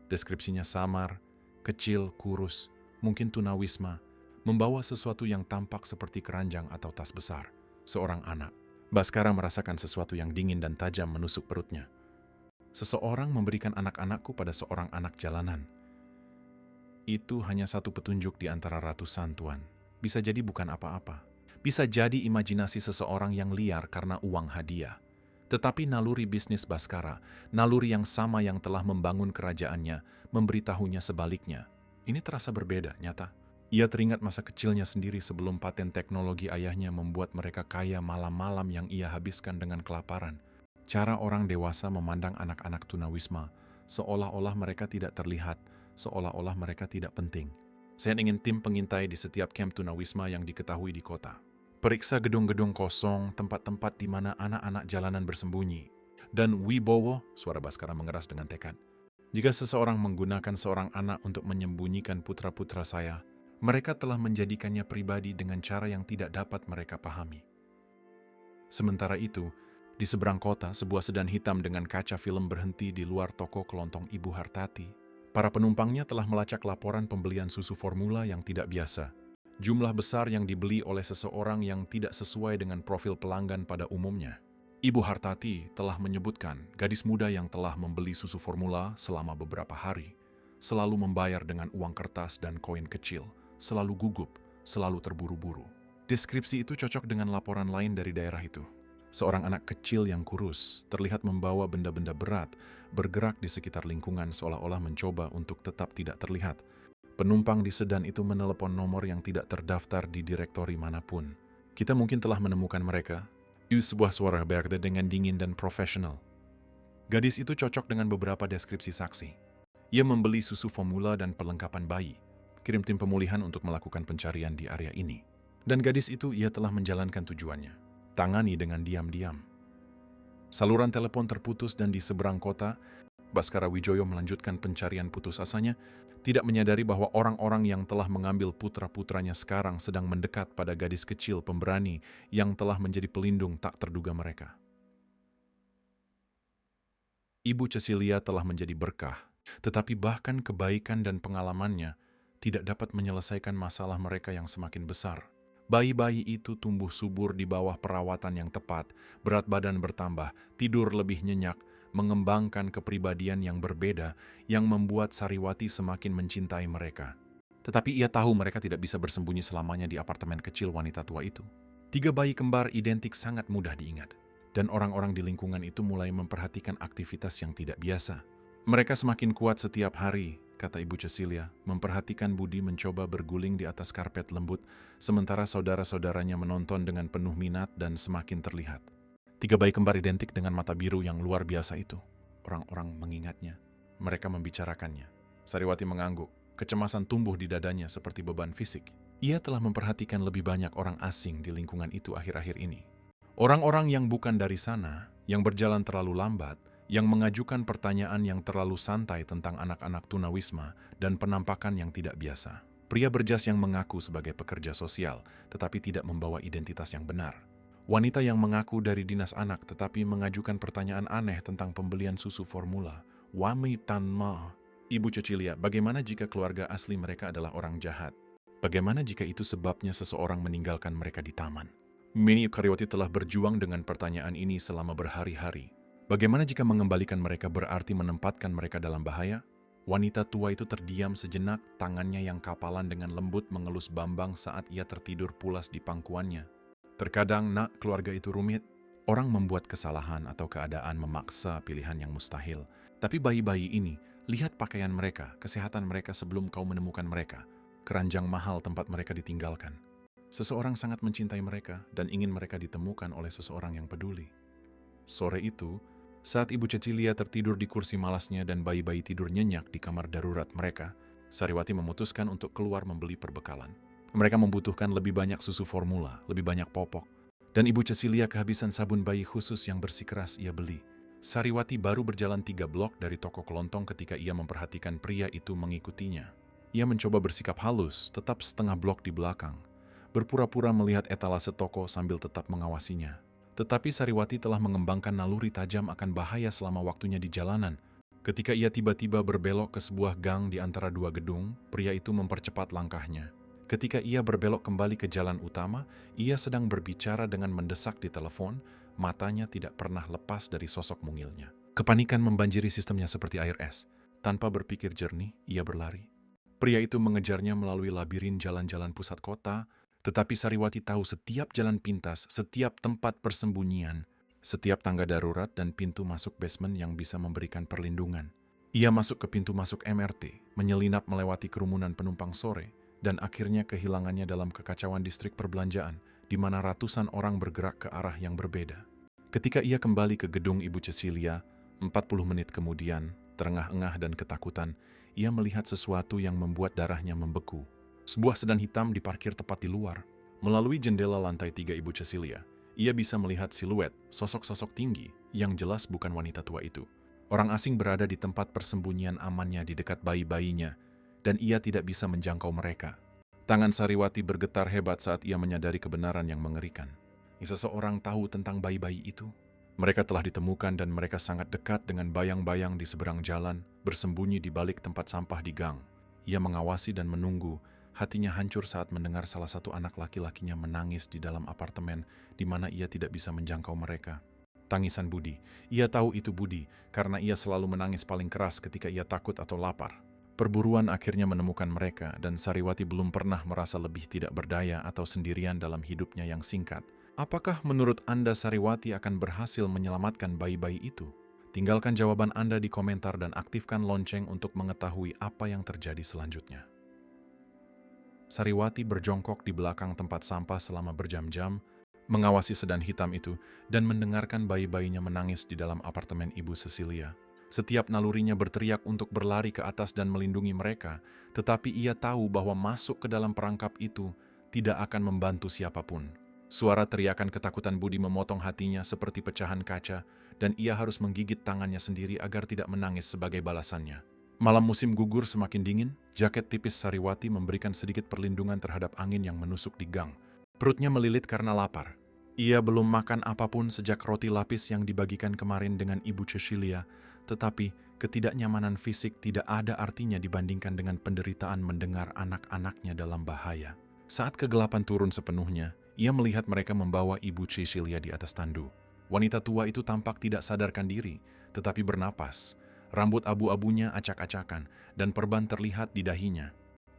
Deskripsinya samar, kecil, kurus, mungkin tunawisma, membawa sesuatu yang tampak seperti keranjang atau tas besar. Seorang anak. Baskara merasakan sesuatu yang dingin dan tajam menusuk perutnya. Seseorang memberikan anak-anakku pada seorang anak jalanan. Itu hanya satu petunjuk di antara ratusan, Tuan. Bisa jadi bukan apa-apa. Bisa jadi imajinasi seseorang yang liar karena uang hadiah. Tetapi naluri bisnis Baskara, naluri yang sama yang telah membangun kerajaannya, memberitahunya sebaliknya. Ini terasa berbeda, nyata. Ia teringat masa kecilnya sendiri sebelum paten teknologi ayahnya membuat mereka kaya malam-malam yang ia habiskan dengan kelaparan. Cara orang dewasa memandang anak-anak tunawisma, seolah-olah mereka tidak terlihat, seolah-olah mereka tidak penting. Saya ingin tim pengintai di setiap kamp tunawisma yang diketahui di kota. Periksa gedung-gedung kosong, tempat-tempat di mana anak-anak jalanan bersembunyi. Dan Wibowo, suara Baskara mengeras dengan tekad. Jika seseorang menggunakan seorang anak untuk menyembunyikan putra-putra saya, mereka telah menjadikannya pribadi dengan cara yang tidak dapat mereka pahami. Sementara itu, di seberang kota, sebuah sedan hitam dengan kaca film berhenti di luar toko kelontong Ibu Hartati. Para penumpangnya telah melacak laporan pembelian susu formula yang tidak biasa. Jumlah besar yang dibeli oleh seseorang yang tidak sesuai dengan profil pelanggan pada umumnya. Ibu Hartati telah menyebutkan gadis muda yang telah membeli susu formula selama beberapa hari, selalu membayar dengan uang kertas dan koin kecil, selalu gugup, selalu terburu-buru. Deskripsi itu cocok dengan laporan lain dari daerah itu. Seorang anak kecil yang kurus terlihat membawa benda-benda berat, bergerak di sekitar lingkungan seolah-olah mencoba untuk tetap tidak terlihat. Penumpang di sedan itu menelepon nomor yang tidak terdaftar di direktori manapun. Kita mungkin telah menemukan mereka. Sebuah suara berkata dengan dingin dan profesional. Gadis itu cocok dengan beberapa deskripsi saksi. Ia membeli susu formula dan perlengkapan bayi. Kirim tim pemulihan untuk melakukan pencarian di area ini. Dan gadis itu ia telah menjalankan tujuannya. Tangani dengan diam-diam. Saluran telepon terputus dan di seberang kota, Baskara Wijoyo melanjutkan pencarian putus asanya, tidak menyadari bahwa orang-orang yang telah mengambil putra-putranya sekarang sedang mendekat pada gadis kecil pemberani yang telah menjadi pelindung tak terduga mereka. Ibu Cecilia telah menjadi berkah, tetapi bahkan kebaikan dan pengalamannya tidak dapat menyelesaikan masalah mereka yang semakin besar. Bayi-bayi itu tumbuh subur di bawah perawatan yang tepat, berat badan bertambah, tidur lebih nyenyak, mengembangkan kepribadian yang berbeda yang membuat Sariwati semakin mencintai mereka. Tetapi ia tahu mereka tidak bisa bersembunyi selamanya di apartemen kecil wanita tua itu. 3 bayi kembar identik sangat mudah diingat, dan orang-orang di lingkungan itu mulai memperhatikan aktivitas yang tidak biasa. Mereka semakin kuat setiap hari, kata Ibu Cecilia, memperhatikan Budi mencoba berguling di atas karpet lembut, sementara saudara-saudaranya menonton dengan penuh minat dan semakin terlihat. 3 bayi kembar identik dengan mata biru yang luar biasa itu. Orang-orang mengingatnya. Mereka membicarakannya. Sariwati mengangguk. Kecemasan tumbuh di dadanya seperti beban fisik. Ia telah memperhatikan lebih banyak orang asing di lingkungan itu akhir-akhir ini. Orang-orang yang bukan dari sana, yang berjalan terlalu lambat, yang mengajukan pertanyaan yang terlalu santai tentang anak-anak tunawisma dan penampakan yang tidak biasa. Pria berjas yang mengaku sebagai pekerja sosial, tetapi tidak membawa identitas yang benar. Wanita yang mengaku dari dinas anak tetapi mengajukan pertanyaan aneh tentang pembelian susu formula. Wami Tanma. Ibu Cecilia, bagaimana jika keluarga asli mereka adalah orang jahat? Bagaimana jika itu sebabnya seseorang meninggalkan mereka di taman? Mini Karyawati telah berjuang dengan pertanyaan ini selama berhari-hari. Bagaimana jika mengembalikan mereka berarti menempatkan mereka dalam bahaya? Wanita tua itu terdiam sejenak, tangannya yang kapalan dengan lembut mengelus Bambang saat ia tertidur pulas di pangkuannya. Terkadang, nak, keluarga itu rumit. Orang membuat kesalahan atau keadaan memaksa pilihan yang mustahil. Tapi bayi-bayi ini, lihat pakaian mereka, kesehatan mereka sebelum kau menemukan mereka. Keranjang mahal tempat mereka ditinggalkan. Seseorang sangat mencintai mereka dan ingin mereka ditemukan oleh seseorang yang peduli. Sore itu, saat Ibu Cecilia tertidur di kursi malasnya dan bayi-bayi tidur nyenyak di kamar darurat mereka, Sariwati memutuskan untuk keluar membeli perbekalan. Mereka membutuhkan lebih banyak susu formula, lebih banyak popok, dan Ibu Cecilia kehabisan sabun bayi khusus yang bersikeras ia beli. Sariwati baru berjalan 3 blok dari toko kelontong ketika ia memperhatikan pria itu mengikutinya. Ia mencoba bersikap halus, tetap setengah blok di belakang, berpura-pura melihat etalase toko sambil tetap mengawasinya. Tetapi Sariwati telah mengembangkan naluri tajam akan bahaya selama waktunya di jalanan. Ketika ia tiba-tiba berbelok ke sebuah gang di antara 2 gedung, pria itu mempercepat langkahnya. Ketika ia berbelok kembali ke jalan utama, ia sedang berbicara dengan mendesak di telepon, matanya tidak pernah lepas dari sosok mungilnya. Kepanikan membanjiri sistemnya seperti air es. Tanpa berpikir jernih, ia berlari. Pria itu mengejarnya melalui labirin jalan-jalan pusat kota, tetapi Sariwati tahu setiap jalan pintas, setiap tempat persembunyian, setiap tangga darurat dan pintu masuk basement yang bisa memberikan perlindungan. Ia masuk ke pintu masuk MRT, menyelinap melewati kerumunan penumpang sore, dan akhirnya kehilangannya dalam kekacauan distrik perbelanjaan, di mana ratusan orang bergerak ke arah yang berbeda. Ketika ia kembali ke gedung Ibu Cecilia, 40 menit kemudian, terengah-engah dan ketakutan, ia melihat sesuatu yang membuat darahnya membeku. Sebuah sedan hitam diparkir tepat di luar. Melalui jendela lantai 3 Ibu Cecilia, ia bisa melihat siluet sosok-sosok tinggi yang jelas bukan wanita tua itu. Orang asing berada di tempat persembunyian amannya di dekat bayi-bayinya, dan ia tidak bisa menjangkau mereka. Tangan Sariwati bergetar hebat saat ia menyadari kebenaran yang mengerikan. Seseorang tahu tentang bayi-bayi itu. Mereka telah ditemukan dan mereka sangat dekat dengan bayang-bayang di seberang jalan, bersembunyi di balik tempat sampah di gang. Ia mengawasi dan menunggu. Hatinya hancur saat mendengar salah satu anak laki-lakinya menangis di dalam apartemen di mana ia tidak bisa menjangkau mereka. Tangisan Budi. Ia tahu itu Budi karena ia selalu menangis paling keras ketika ia takut atau lapar. Perburuan akhirnya menemukan mereka dan Sariwati belum pernah merasa lebih tidak berdaya atau sendirian dalam hidupnya yang singkat. Apakah menurut Anda Sariwati akan berhasil menyelamatkan bayi-bayi itu? Tinggalkan jawaban Anda di komentar dan aktifkan lonceng untuk mengetahui apa yang terjadi selanjutnya. Sariwati berjongkok di belakang tempat sampah selama berjam-jam, mengawasi sedan hitam itu, dan mendengarkan bayi-bayinya menangis di dalam apartemen Ibu Cecilia. Setiap nalurinya berteriak untuk berlari ke atas dan melindungi mereka, tetapi ia tahu bahwa masuk ke dalam perangkap itu tidak akan membantu siapapun. Suara teriakan ketakutan Budi memotong hatinya seperti pecahan kaca, dan ia harus menggigit tangannya sendiri agar tidak menangis sebagai balasannya. Malam musim gugur semakin dingin, jaket tipis Sariwati memberikan sedikit perlindungan terhadap angin yang menusuk di gang. Perutnya melilit karena lapar. Ia belum makan apapun sejak roti lapis yang dibagikan kemarin dengan Ibu Cecilia, tetapi ketidaknyamanan fisik tidak ada artinya dibandingkan dengan penderitaan mendengar anak-anaknya dalam bahaya. Saat kegelapan turun sepenuhnya, ia melihat mereka membawa Ibu Cecilia di atas tandu. Wanita tua itu tampak tidak sadarkan diri, tetapi bernapas. Rambut abu-abunya acak-acakan, dan perban terlihat di dahinya.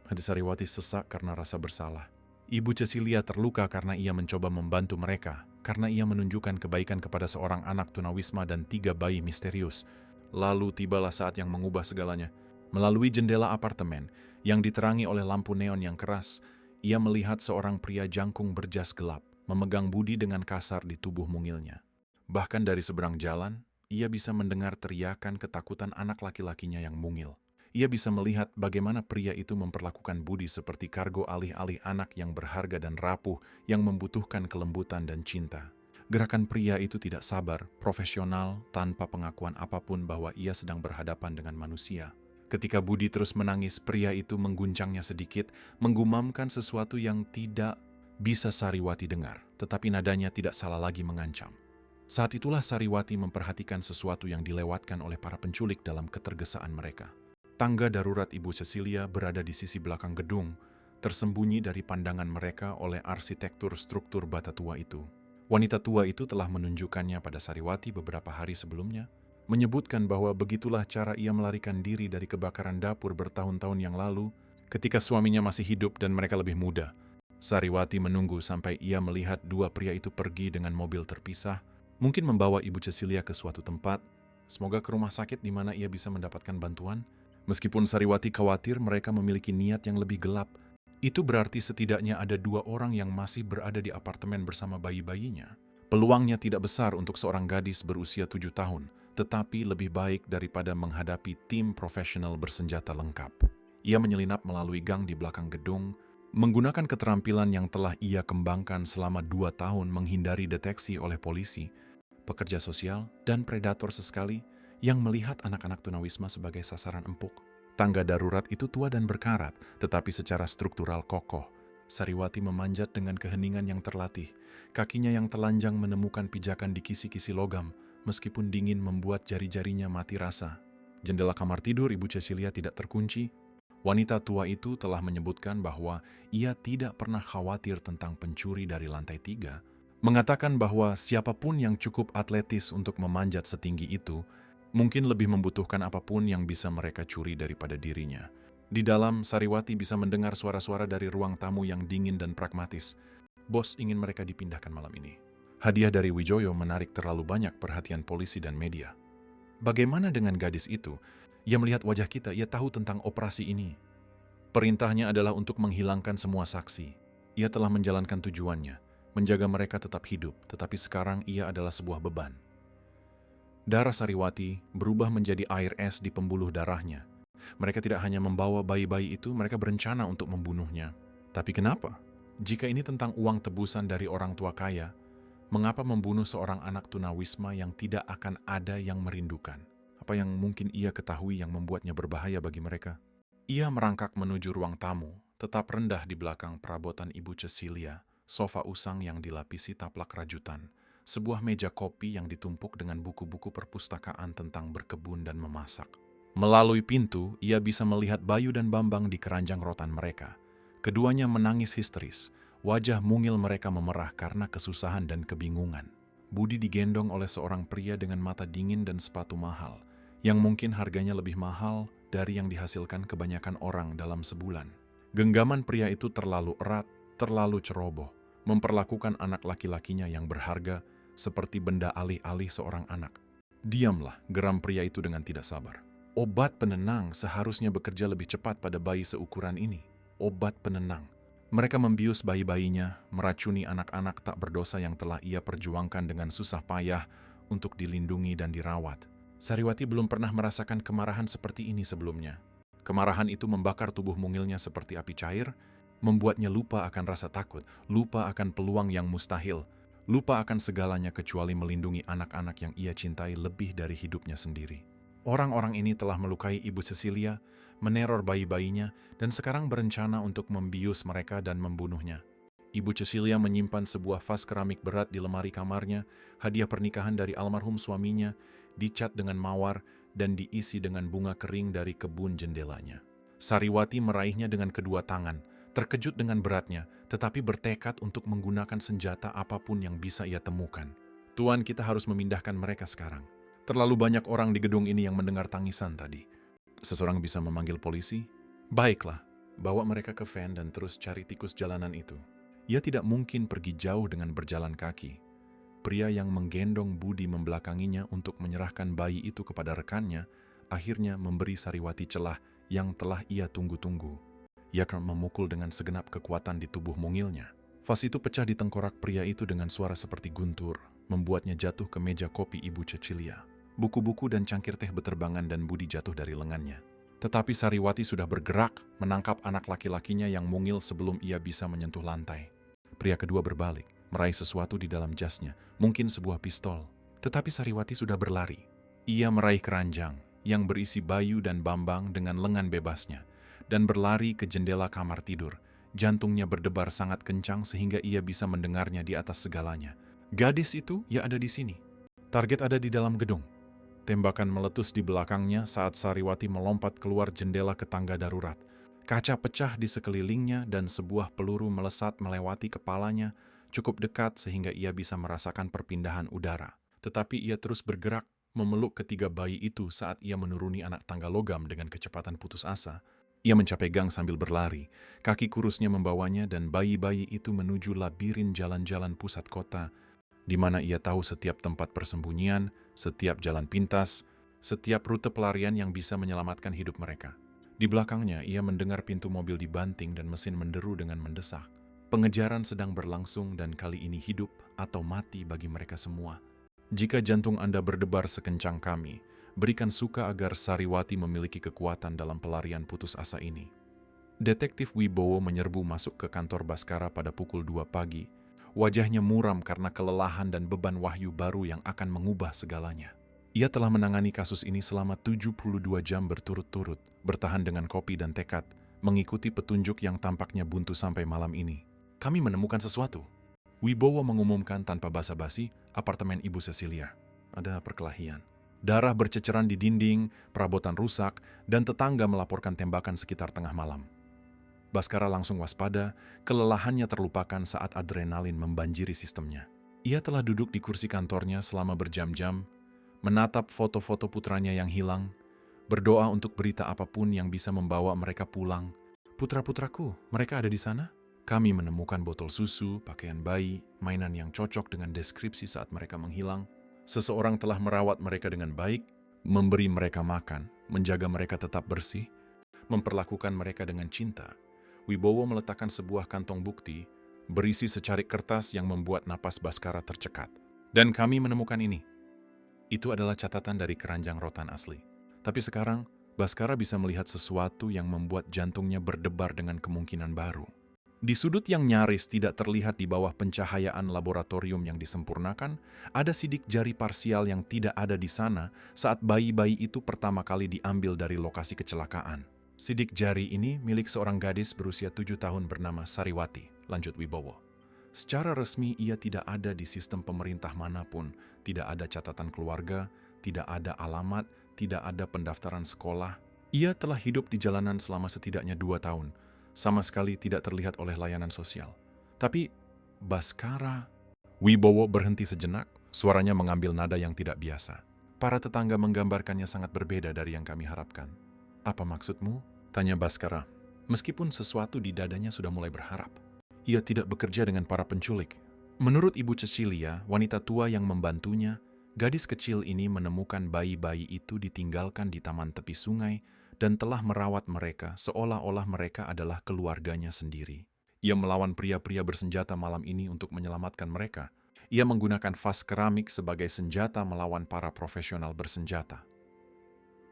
Hati Sariwati sesak karena rasa bersalah. Ibu Cecilia terluka karena ia mencoba membantu mereka, karena ia menunjukkan kebaikan kepada seorang anak tunawisma dan 3 bayi misterius. Lalu tibalah saat yang mengubah segalanya. Melalui jendela apartemen, yang diterangi oleh lampu neon yang keras, ia melihat seorang pria jangkung berjas gelap, memegang Budi dengan kasar di tubuh mungilnya. Bahkan dari seberang jalan, ia bisa mendengar teriakan ketakutan anak laki-lakinya yang mungil. Ia bisa melihat bagaimana pria itu memperlakukan Budi seperti kargo alih-alih anak yang berharga dan rapuh yang membutuhkan kelembutan dan cinta. Gerakan pria itu tidak sabar, profesional, tanpa pengakuan apapun bahwa ia sedang berhadapan dengan manusia. Ketika Budi terus menangis, pria itu mengguncangnya sedikit, menggumamkan sesuatu yang tidak bisa Sariwati dengar, tetapi nadanya tidak salah lagi mengancam. Saat itulah Sariwati memperhatikan sesuatu yang dilewatkan oleh para penculik dalam ketergesaan mereka. Tangga darurat Ibu Cecilia berada di sisi belakang gedung, tersembunyi dari pandangan mereka oleh arsitektur struktur bata tua itu. Wanita tua itu telah menunjukkannya pada Sariwati beberapa hari sebelumnya, menyebutkan bahwa begitulah cara ia melarikan diri dari kebakaran dapur bertahun-tahun yang lalu ketika suaminya masih hidup dan mereka lebih muda. Sariwati menunggu sampai ia melihat 2 pria itu pergi dengan mobil terpisah, mungkin membawa Ibu Cecilia ke suatu tempat, semoga ke rumah sakit di mana ia bisa mendapatkan bantuan. Meskipun Sariwati khawatir mereka memiliki niat yang lebih gelap, Itu berarti setidaknya ada 2 orang yang masih berada di apartemen bersama bayi-bayinya. Peluangnya tidak besar untuk seorang gadis berusia 7 tahun, tetapi lebih baik daripada menghadapi tim profesional bersenjata lengkap. Ia menyelinap melalui gang di belakang gedung, menggunakan keterampilan yang telah ia kembangkan selama 2 tahun menghindari deteksi oleh polisi, pekerja sosial, dan predator sesekali yang melihat anak-anak tunawisma sebagai sasaran empuk. Tangga darurat itu tua dan berkarat, tetapi secara struktural kokoh. Sariwati memanjat dengan keheningan yang terlatih. Kakinya yang telanjang menemukan pijakan di kisi-kisi logam, meskipun dingin membuat jari-jarinya mati rasa. Jendela kamar tidur Ibu Cecilia tidak terkunci. Wanita tua itu telah menyebutkan bahwa ia tidak pernah khawatir tentang pencuri dari lantai 3, mengatakan bahwa siapapun yang cukup atletis untuk memanjat setinggi itu mungkin lebih membutuhkan apapun yang bisa mereka curi daripada dirinya. Di dalam, Sariwati bisa mendengar suara-suara dari ruang tamu yang dingin dan pragmatis. Bos ingin mereka dipindahkan malam ini. Hadiah dari Wijoyo menarik terlalu banyak perhatian polisi dan media. Bagaimana dengan gadis itu? Ia melihat wajah kita, ia tahu tentang operasi ini. Perintahnya adalah untuk menghilangkan semua saksi. Ia telah menjalankan tujuannya, menjaga mereka tetap hidup, tetapi sekarang ia adalah sebuah beban. Darah Sariwati berubah menjadi air es di pembuluh darahnya. Mereka tidak hanya membawa bayi-bayi itu, mereka berencana untuk membunuhnya. Tapi kenapa? Jika ini tentang uang tebusan dari orang tua kaya, mengapa membunuh seorang anak tunawisma yang tidak akan ada yang merindukan? Apa yang mungkin ia ketahui yang membuatnya berbahaya bagi mereka? Ia merangkak menuju ruang tamu, tetap rendah di belakang perabotan Ibu Cecilia, sofa usang yang dilapisi taplak rajutan, sebuah meja kopi yang ditumpuk dengan buku-buku perpustakaan tentang berkebun dan memasak. Melalui pintu, ia bisa melihat Bayu dan Bambang di keranjang rotan mereka. Keduanya menangis histeris, wajah mungil mereka memerah karena kesusahan dan kebingungan. Budi digendong oleh seorang pria dengan mata dingin dan sepatu mahal, yang mungkin harganya lebih mahal dari yang dihasilkan kebanyakan orang dalam sebulan. Genggaman pria itu terlalu erat, terlalu ceroboh, memperlakukan anak laki-lakinya yang berharga seperti benda alih-alih seorang anak. Diamlah, geram pria itu dengan tidak sabar. Obat penenang seharusnya bekerja lebih cepat pada bayi seukuran ini. Obat penenang. Mereka membius bayi-bayinya, meracuni anak-anak tak berdosa yang telah ia perjuangkan dengan susah payah untuk dilindungi dan dirawat. Sariwati belum pernah merasakan kemarahan seperti ini sebelumnya. Kemarahan itu membakar tubuh mungilnya seperti api cair, membuatnya lupa akan rasa takut, lupa akan peluang yang mustahil, lupa akan segalanya kecuali melindungi anak-anak yang ia cintai lebih dari hidupnya sendiri. Orang-orang ini telah melukai Ibu Cecilia, meneror bayi-bayinya, dan sekarang berencana untuk membius mereka dan membunuhnya. Ibu Cecilia menyimpan sebuah vas keramik berat di lemari kamarnya, hadiah pernikahan dari almarhum suaminya, dicat dengan mawar, dan diisi dengan bunga kering dari kebun jendelanya. Sariwati meraihnya dengan kedua tangan, terkejut dengan beratnya, tetapi bertekad untuk menggunakan senjata apapun yang bisa ia temukan. Tuan, kita harus memindahkan mereka sekarang. Terlalu banyak orang di gedung ini yang mendengar tangisan tadi. Seseorang bisa memanggil polisi? Baiklah, bawa mereka ke van dan terus cari tikus jalanan itu. Ia tidak mungkin pergi jauh dengan berjalan kaki. Pria yang menggendong Budi membelakanginya untuk menyerahkan bayi itu kepada rekannya, akhirnya memberi Sariwati celah yang telah ia tunggu-tunggu. Ia memukul dengan segenap kekuatan di tubuh mungilnya. Vas itu pecah di tengkorak pria itu dengan suara seperti guntur, membuatnya jatuh ke meja kopi Ibu Cecilia. Buku-buku dan cangkir teh beterbangan dan Budi jatuh dari lengannya. Tetapi Sariwati sudah bergerak menangkap anak laki-lakinya yang mungil sebelum ia bisa menyentuh lantai. Pria kedua berbalik, meraih sesuatu di dalam jasnya, mungkin sebuah pistol. Tetapi Sariwati sudah berlari. Ia meraih keranjang yang berisi Bayu dan Bambang dengan lengan bebasnya, dan berlari ke jendela kamar tidur. Jantungnya berdebar sangat kencang sehingga ia bisa mendengarnya di atas segalanya. Gadis itu, ya ada di sini. Target ada di dalam gedung. Tembakan meletus di belakangnya saat Sariwati melompat keluar jendela ke tangga darurat. Kaca pecah di sekelilingnya dan sebuah peluru melesat melewati kepalanya cukup dekat sehingga ia bisa merasakan perpindahan udara. Tetapi ia terus bergerak memeluk ketiga bayi itu saat ia menuruni anak tangga logam dengan kecepatan putus asa. Ia mencapai gang sambil berlari. Kaki kurusnya membawanya dan bayi-bayi itu menuju labirin jalan-jalan pusat kota, di mana ia tahu setiap tempat persembunyian, setiap jalan pintas, setiap rute pelarian yang bisa menyelamatkan hidup mereka. Di belakangnya, ia mendengar pintu mobil dibanting dan mesin menderu dengan mendesak. Pengejaran sedang berlangsung dan kali ini hidup atau mati bagi mereka semua. Jika jantung Anda berdebar sekencang kami, berikan suka agar Sariwati memiliki kekuatan dalam pelarian putus asa ini. Detektif Wibowo menyerbu masuk ke kantor Baskara pada pukul 2 pagi. Wajahnya muram karena kelelahan dan beban wahyu baru yang akan mengubah segalanya. Ia telah menangani kasus ini selama 72 jam berturut-turut, bertahan dengan kopi dan tekad, mengikuti petunjuk yang tampaknya buntu sampai malam ini. Kami menemukan sesuatu. Wibowo mengumumkan tanpa basa-basi, apartemen Ibu Cecilia. Ada perkelahian. Darah berceceran di dinding, perabotan rusak, dan tetangga melaporkan tembakan sekitar tengah malam. Baskara langsung waspada, kelelahannya terlupakan saat adrenalin membanjiri sistemnya. Ia telah duduk di kursi kantornya selama berjam-jam, menatap foto-foto putranya yang hilang, berdoa untuk berita apapun yang bisa membawa mereka pulang. Putra-putraku, mereka ada di sana? Kami menemukan botol susu, pakaian bayi, mainan yang cocok dengan deskripsi saat mereka menghilang. Seseorang telah merawat mereka dengan baik, memberi mereka makan, menjaga mereka tetap bersih, memperlakukan mereka dengan cinta. Wibowo meletakkan sebuah kantong bukti berisi secarik kertas yang membuat napas Baskara tercekat. Dan kami menemukan ini. Itu adalah catatan dari keranjang rotan asli. Tapi sekarang, Baskara bisa melihat sesuatu yang membuat jantungnya berdebar dengan kemungkinan baru. Di sudut yang nyaris tidak terlihat di bawah pencahayaan laboratorium yang disempurnakan, ada sidik jari parsial yang tidak ada di sana saat bayi-bayi itu pertama kali diambil dari lokasi kecelakaan. Sidik jari ini milik seorang gadis berusia 7 tahun bernama Sariwati, lanjut Wibowo. Secara resmi ia tidak ada di sistem pemerintah manapun, tidak ada catatan keluarga, tidak ada alamat, tidak ada pendaftaran sekolah. Ia telah hidup di jalanan selama setidaknya 2 tahun, sama sekali tidak terlihat oleh layanan sosial. Tapi Baskara... Wibowo berhenti sejenak, suaranya mengambil nada yang tidak biasa. Para tetangga menggambarkannya sangat berbeda dari yang kami harapkan. Apa maksudmu? Tanya Baskara. Meskipun sesuatu di dadanya sudah mulai berharap. Ia tidak bekerja dengan para penculik. Menurut Ibu Cecilia, wanita tua yang membantunya, gadis kecil ini menemukan bayi-bayi itu ditinggalkan di taman tepi sungai dan telah merawat mereka seolah-olah mereka adalah keluarganya sendiri. Ia melawan pria-pria bersenjata malam ini untuk menyelamatkan mereka. Ia menggunakan vas keramik sebagai senjata melawan para profesional bersenjata.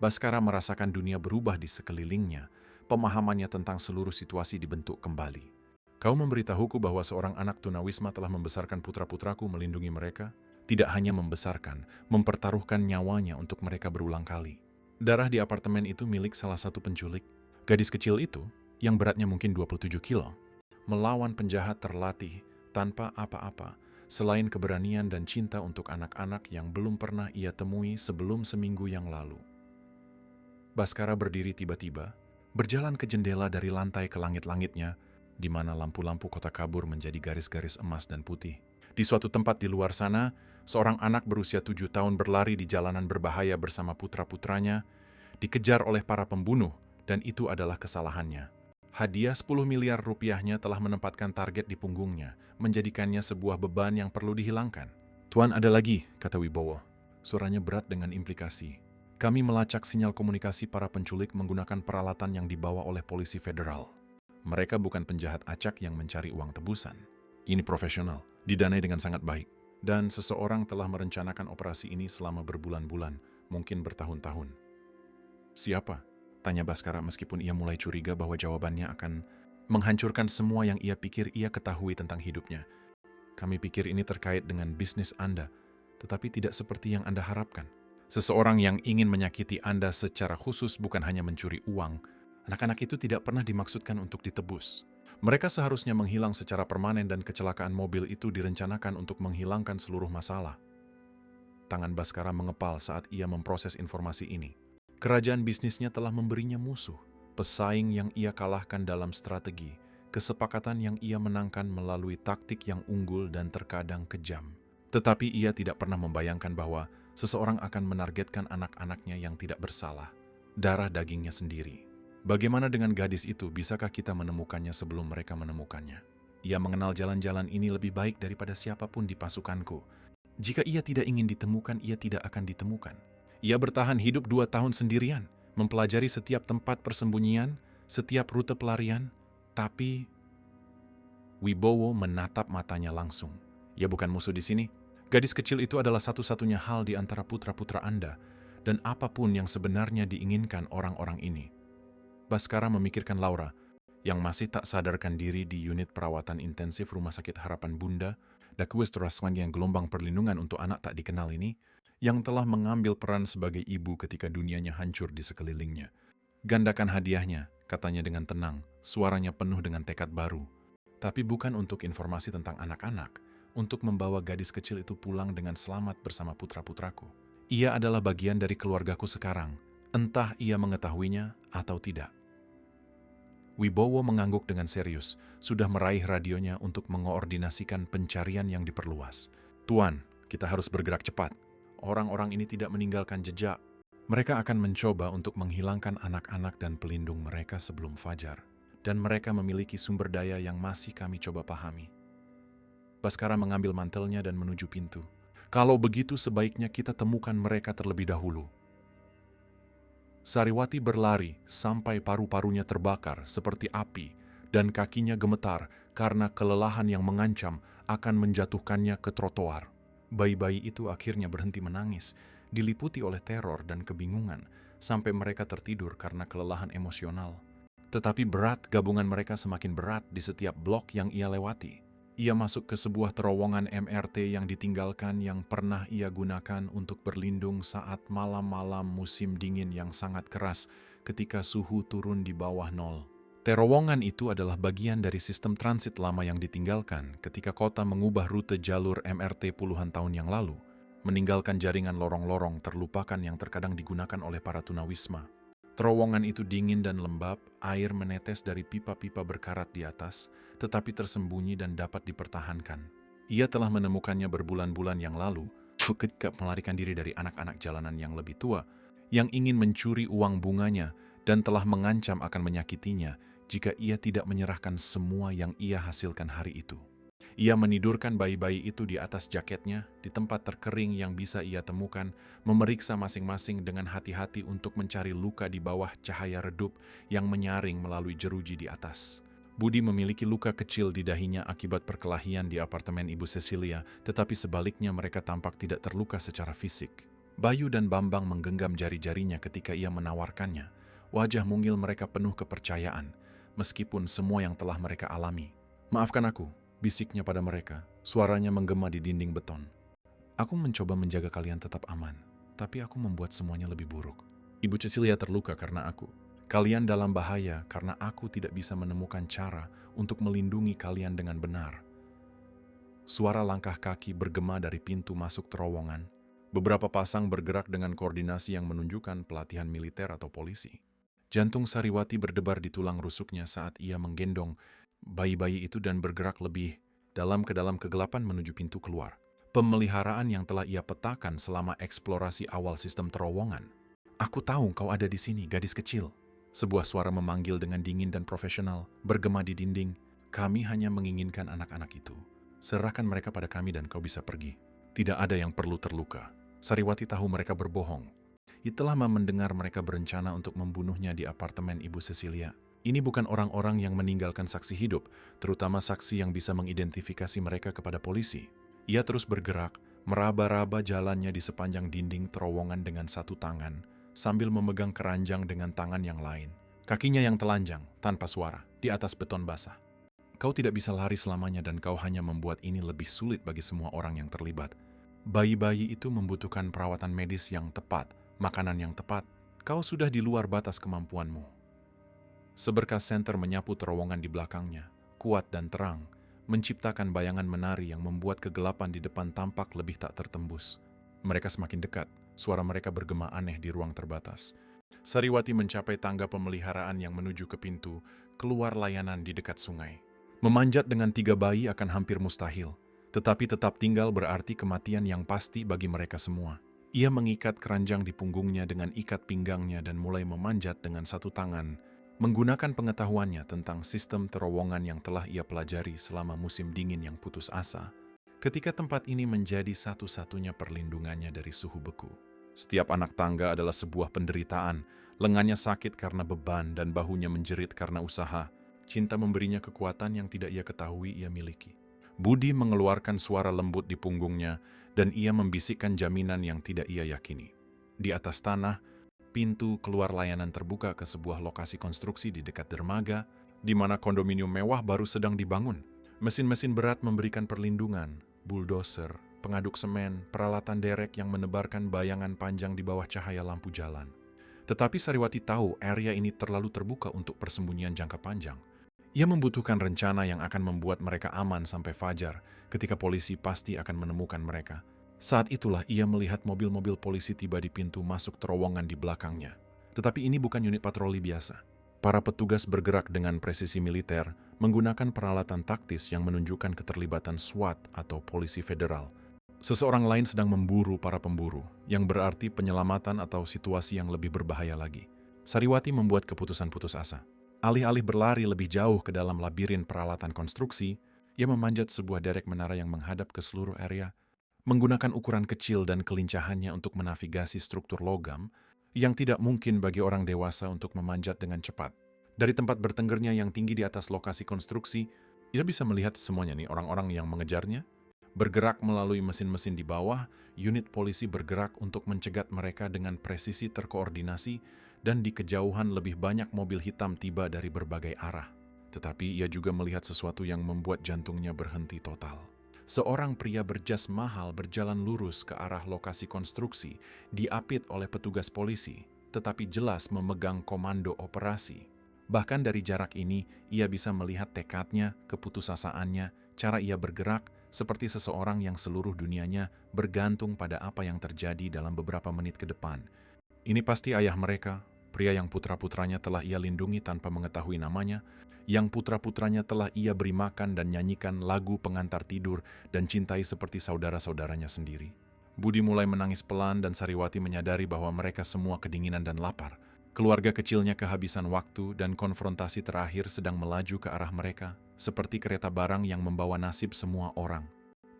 Baskara merasakan dunia berubah di sekelilingnya, pemahamannya tentang seluruh situasi dibentuk kembali. Kau memberitahuku bahwa seorang anak tunawisma telah membesarkan putra-putraku melindungi mereka, tidak hanya membesarkan, mempertaruhkan nyawanya untuk mereka berulang kali. Darah di apartemen itu milik salah satu penculik. Gadis kecil itu, yang beratnya mungkin 27 kilo, melawan penjahat terlatih tanpa apa-apa, selain keberanian dan cinta untuk anak-anak yang belum pernah ia temui sebelum seminggu yang lalu. Baskara berdiri tiba-tiba, berjalan ke jendela dari lantai ke langit-langitnya, di mana lampu-lampu kota kabur menjadi garis-garis emas dan putih. Di suatu tempat di luar sana, seorang anak berusia 7 tahun berlari di jalanan berbahaya bersama putra-putranya, dikejar oleh para pembunuh, dan itu adalah kesalahannya. Hadiah 10 miliar rupiahnya telah menempatkan target di punggungnya, menjadikannya sebuah beban yang perlu dihilangkan. Tuan, ada lagi, kata Wibowo. Suaranya berat dengan implikasi. Kami melacak sinyal komunikasi para penculik menggunakan peralatan yang dibawa oleh polisi federal. Mereka bukan penjahat acak yang mencari uang tebusan. Ini profesional, didanai dengan sangat baik. Dan seseorang telah merencanakan operasi ini selama berbulan-bulan, mungkin bertahun-tahun. Siapa? Tanya Baskara meskipun ia mulai curiga bahwa jawabannya akan menghancurkan semua yang ia pikir ia ketahui tentang hidupnya. Kami pikir ini terkait dengan bisnis Anda, tetapi tidak seperti yang Anda harapkan. Seseorang yang ingin menyakiti Anda secara khusus bukan hanya mencuri uang. Anak-anak itu tidak pernah dimaksudkan untuk ditebus. Mereka seharusnya menghilang secara permanen dan kecelakaan mobil itu direncanakan untuk menghilangkan seluruh masalah. Tangan Baskara mengepal saat ia memproses informasi ini. Kerajaan bisnisnya telah memberinya musuh, pesaing yang ia kalahkan dalam strategi, kesepakatan yang ia menangkan melalui taktik yang unggul dan terkadang kejam. Tetapi ia tidak pernah membayangkan bahwa seseorang akan menargetkan anak-anaknya yang tidak bersalah, darah dagingnya sendiri. Bagaimana dengan gadis itu? Bisakah kita menemukannya sebelum mereka menemukannya? Ia mengenal jalan-jalan ini lebih baik daripada siapapun di pasukanku. Jika ia tidak ingin ditemukan, ia tidak akan ditemukan. Ia bertahan hidup 2 tahun sendirian, mempelajari setiap tempat persembunyian, setiap rute pelarian, tapi Wibowo menatap matanya langsung. "Ya bukan musuh di sini. Gadis kecil itu adalah satu-satunya hal di antara putra-putra Anda, dan apapun yang sebenarnya diinginkan orang-orang ini." Baskara memikirkan Laura, yang masih tak sadarkan diri di unit perawatan intensif Rumah Sakit Harapan Bunda, Dakwes Teraswan yang gelombang perlindungan untuk anak tak dikenal ini, yang telah mengambil peran sebagai ibu ketika dunianya hancur di sekelilingnya. "Gandakan hadiahnya," katanya dengan tenang, suaranya penuh dengan tekad baru. "Tapi bukan untuk informasi tentang anak-anak, untuk membawa gadis kecil itu pulang dengan selamat bersama putra-putraku. Ia adalah bagian dari keluargaku sekarang, entah ia mengetahuinya atau tidak." Wibowo mengangguk dengan serius, sudah meraih radionya untuk mengoordinasikan pencarian yang diperluas. "Tuan, kita harus bergerak cepat. Orang-orang ini tidak meninggalkan jejak. Mereka akan mencoba untuk menghilangkan anak-anak dan pelindung mereka sebelum fajar. Dan mereka memiliki sumber daya yang masih kami coba pahami." Baskara mengambil mantelnya dan menuju pintu. "Kalau begitu sebaiknya kita temukan mereka terlebih dahulu." Sariwati berlari sampai paru-parunya terbakar seperti api dan kakinya gemetar karena kelelahan yang mengancam akan menjatuhkannya ke trotoar. Bayi-bayi itu akhirnya berhenti menangis, diliputi oleh teror dan kebingungan sampai mereka tertidur karena kelelahan emosional. Tetapi berat gabungan mereka semakin berat di setiap blok yang ia lewati. Ia masuk ke sebuah terowongan MRT yang ditinggalkan yang pernah ia gunakan untuk berlindung saat malam-malam musim dingin yang sangat keras ketika suhu turun di bawah nol. Terowongan itu adalah bagian dari sistem transit lama yang ditinggalkan ketika kota mengubah rute jalur MRT puluhan tahun yang lalu, meninggalkan jaringan lorong-lorong terlupakan yang terkadang digunakan oleh para tunawisma. Terowongan itu dingin dan lembab, air menetes dari pipa-pipa berkarat di atas, tetapi tersembunyi dan dapat dipertahankan. Ia telah menemukannya berbulan-bulan yang lalu, ketika melarikan diri dari anak-anak jalanan yang lebih tua, yang ingin mencuri uang bunganya dan telah mengancam akan menyakitinya jika ia tidak menyerahkan semua yang ia hasilkan hari itu. Ia menidurkan bayi-bayi itu di atas jaketnya, di tempat terkering yang bisa ia temukan, memeriksa masing-masing dengan hati-hati untuk mencari luka di bawah cahaya redup yang menyaring melalui jeruji di atas. Budi memiliki luka kecil di dahinya akibat perkelahian di apartemen Ibu Cecilia, tetapi sebaliknya mereka tampak tidak terluka secara fisik. Bayu dan Bambang menggenggam jari-jarinya ketika ia menawarkannya. Wajah mungil mereka penuh kepercayaan, meskipun semua yang telah mereka alami. "Maafkan aku," bisiknya pada mereka, suaranya menggema di dinding beton. "Aku mencoba menjaga kalian tetap aman, tapi aku membuat semuanya lebih buruk. Ibu Cecilia terluka karena aku. Kalian dalam bahaya karena aku tidak bisa menemukan cara untuk melindungi kalian dengan benar." Suara langkah kaki bergema dari pintu masuk terowongan. Beberapa pasang bergerak dengan koordinasi yang menunjukkan pelatihan militer atau polisi. Jantung Sariwati berdebar di tulang rusuknya saat ia menggendong bayi-bayi itu dan bergerak lebih dalam ke dalam kegelapan menuju pintu keluar. Pemeliharaan yang telah ia petakan selama eksplorasi awal sistem terowongan. "Aku tahu kau ada di sini, gadis kecil." Sebuah suara memanggil dengan dingin dan profesional, bergema di dinding. "Kami hanya menginginkan anak-anak itu. Serahkan mereka pada kami dan kau bisa pergi. Tidak ada yang perlu terluka." Sariwati tahu mereka berbohong. Ia telah mendengar mereka berencana untuk membunuhnya di apartemen Ibu Cecilia. Ini bukan orang-orang yang meninggalkan saksi hidup, terutama saksi yang bisa mengidentifikasi mereka kepada polisi. Ia terus bergerak, meraba-raba jalannya di sepanjang dinding terowongan dengan satu tangan, sambil memegang keranjang dengan tangan yang lain. Kakinya yang telanjang, tanpa suara, di atas beton basah. Kau tidak bisa lari selamanya dan kau hanya membuat ini lebih sulit bagi semua orang yang terlibat. Bayi-bayi itu membutuhkan perawatan medis yang tepat, makanan yang tepat. Kau sudah di luar batas kemampuanmu. Seberkas senter menyapu terowongan di belakangnya, kuat dan terang, menciptakan bayangan menari yang membuat kegelapan di depan tampak lebih tak tertembus. Mereka semakin dekat, suara mereka bergema aneh di ruang terbatas. Sariwati mencapai tangga pemeliharaan yang menuju ke pintu, keluar layanan di dekat sungai. Memanjat dengan 3 bayi akan hampir mustahil, tetapi tetap tinggal berarti kematian yang pasti bagi mereka semua. Ia mengikat keranjang di punggungnya dengan ikat pinggangnya dan mulai memanjat dengan satu tangan, menggunakan pengetahuannya tentang sistem terowongan yang telah ia pelajari selama musim dingin yang putus asa, ketika tempat ini menjadi satu-satunya perlindungannya dari suhu beku. Setiap anak tangga adalah sebuah penderitaan, lengannya sakit karena beban dan bahunya menjerit karena usaha. Cinta memberinya kekuatan yang tidak ia ketahui ia miliki. Budi mengeluarkan suara lembut di punggungnya dan ia membisikkan jaminan yang tidak ia yakini. Di atas tanah, pintu keluar layanan terbuka ke sebuah lokasi konstruksi di dekat dermaga, di mana kondominium mewah baru sedang dibangun. Mesin-mesin berat memberikan perlindungan, bulldozer, pengaduk semen, peralatan derek yang menebarkan bayangan panjang di bawah cahaya lampu jalan. Tetapi Sariwati tahu area ini terlalu terbuka untuk persembunyian jangka panjang. Ia membutuhkan rencana yang akan membuat mereka aman sampai fajar, ketika polisi pasti akan menemukan mereka. Saat itulah ia melihat mobil-mobil polisi tiba di pintu masuk terowongan di belakangnya. Tetapi ini bukan unit patroli biasa. Para petugas bergerak dengan presisi militer, menggunakan peralatan taktis yang menunjukkan keterlibatan SWAT atau polisi federal. Seseorang lain sedang memburu para pemburu, yang berarti penyelamatan atau situasi yang lebih berbahaya lagi. Sariwati membuat keputusan putus asa. Alih-alih berlari lebih jauh ke dalam labirin peralatan konstruksi, ia memanjat sebuah derek menara yang menghadap ke seluruh area, menggunakan ukuran kecil dan kelincahannya untuk menavigasi struktur logam yang tidak mungkin bagi orang dewasa untuk memanjat dengan cepat. Dari tempat bertenggernya yang tinggi di atas lokasi konstruksi, ia bisa melihat semuanya nih orang-orang yang mengejarnya. Bergerak melalui mesin-mesin di bawah, unit polisi bergerak untuk mencegat mereka dengan presisi terkoordinasi dan di kejauhan lebih banyak mobil hitam tiba dari berbagai arah. Tetapi ia juga melihat sesuatu yang membuat jantungnya berhenti total. Seorang pria berjas mahal berjalan lurus ke arah lokasi konstruksi, diapit oleh petugas polisi, tetapi jelas memegang komando operasi. Bahkan dari jarak ini, ia bisa melihat tekadnya, keputusasaannya, cara ia bergerak, seperti seseorang yang seluruh dunianya bergantung pada apa yang terjadi dalam beberapa menit ke depan. Ini pasti ayah mereka, pria yang putra-putranya telah ia lindungi tanpa mengetahui namanya, yang putra-putranya telah ia beri makan dan nyanyikan lagu pengantar tidur dan cintai seperti saudara-saudaranya sendiri. Budi mulai menangis pelan dan Sariwati menyadari bahwa mereka semua kedinginan dan lapar. Keluarga kecilnya kehabisan waktu dan konfrontasi terakhir sedang melaju ke arah mereka, seperti kereta barang yang membawa nasib semua orang.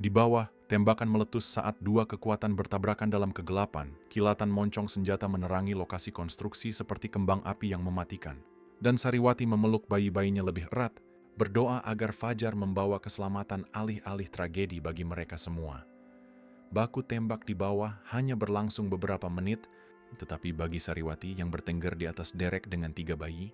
Di bawah, tembakan meletus saat dua kekuatan bertabrakan dalam kegelapan. Kilatan moncong senjata menerangi lokasi konstruksi seperti kembang api yang mematikan. Dan Sariwati memeluk bayi-bayinya lebih erat, berdoa agar fajar membawa keselamatan alih-alih tragedi bagi mereka semua. Baku tembak di bawah hanya berlangsung beberapa menit, tetapi bagi Sariwati yang bertengger di atas derek dengan 3 bayi,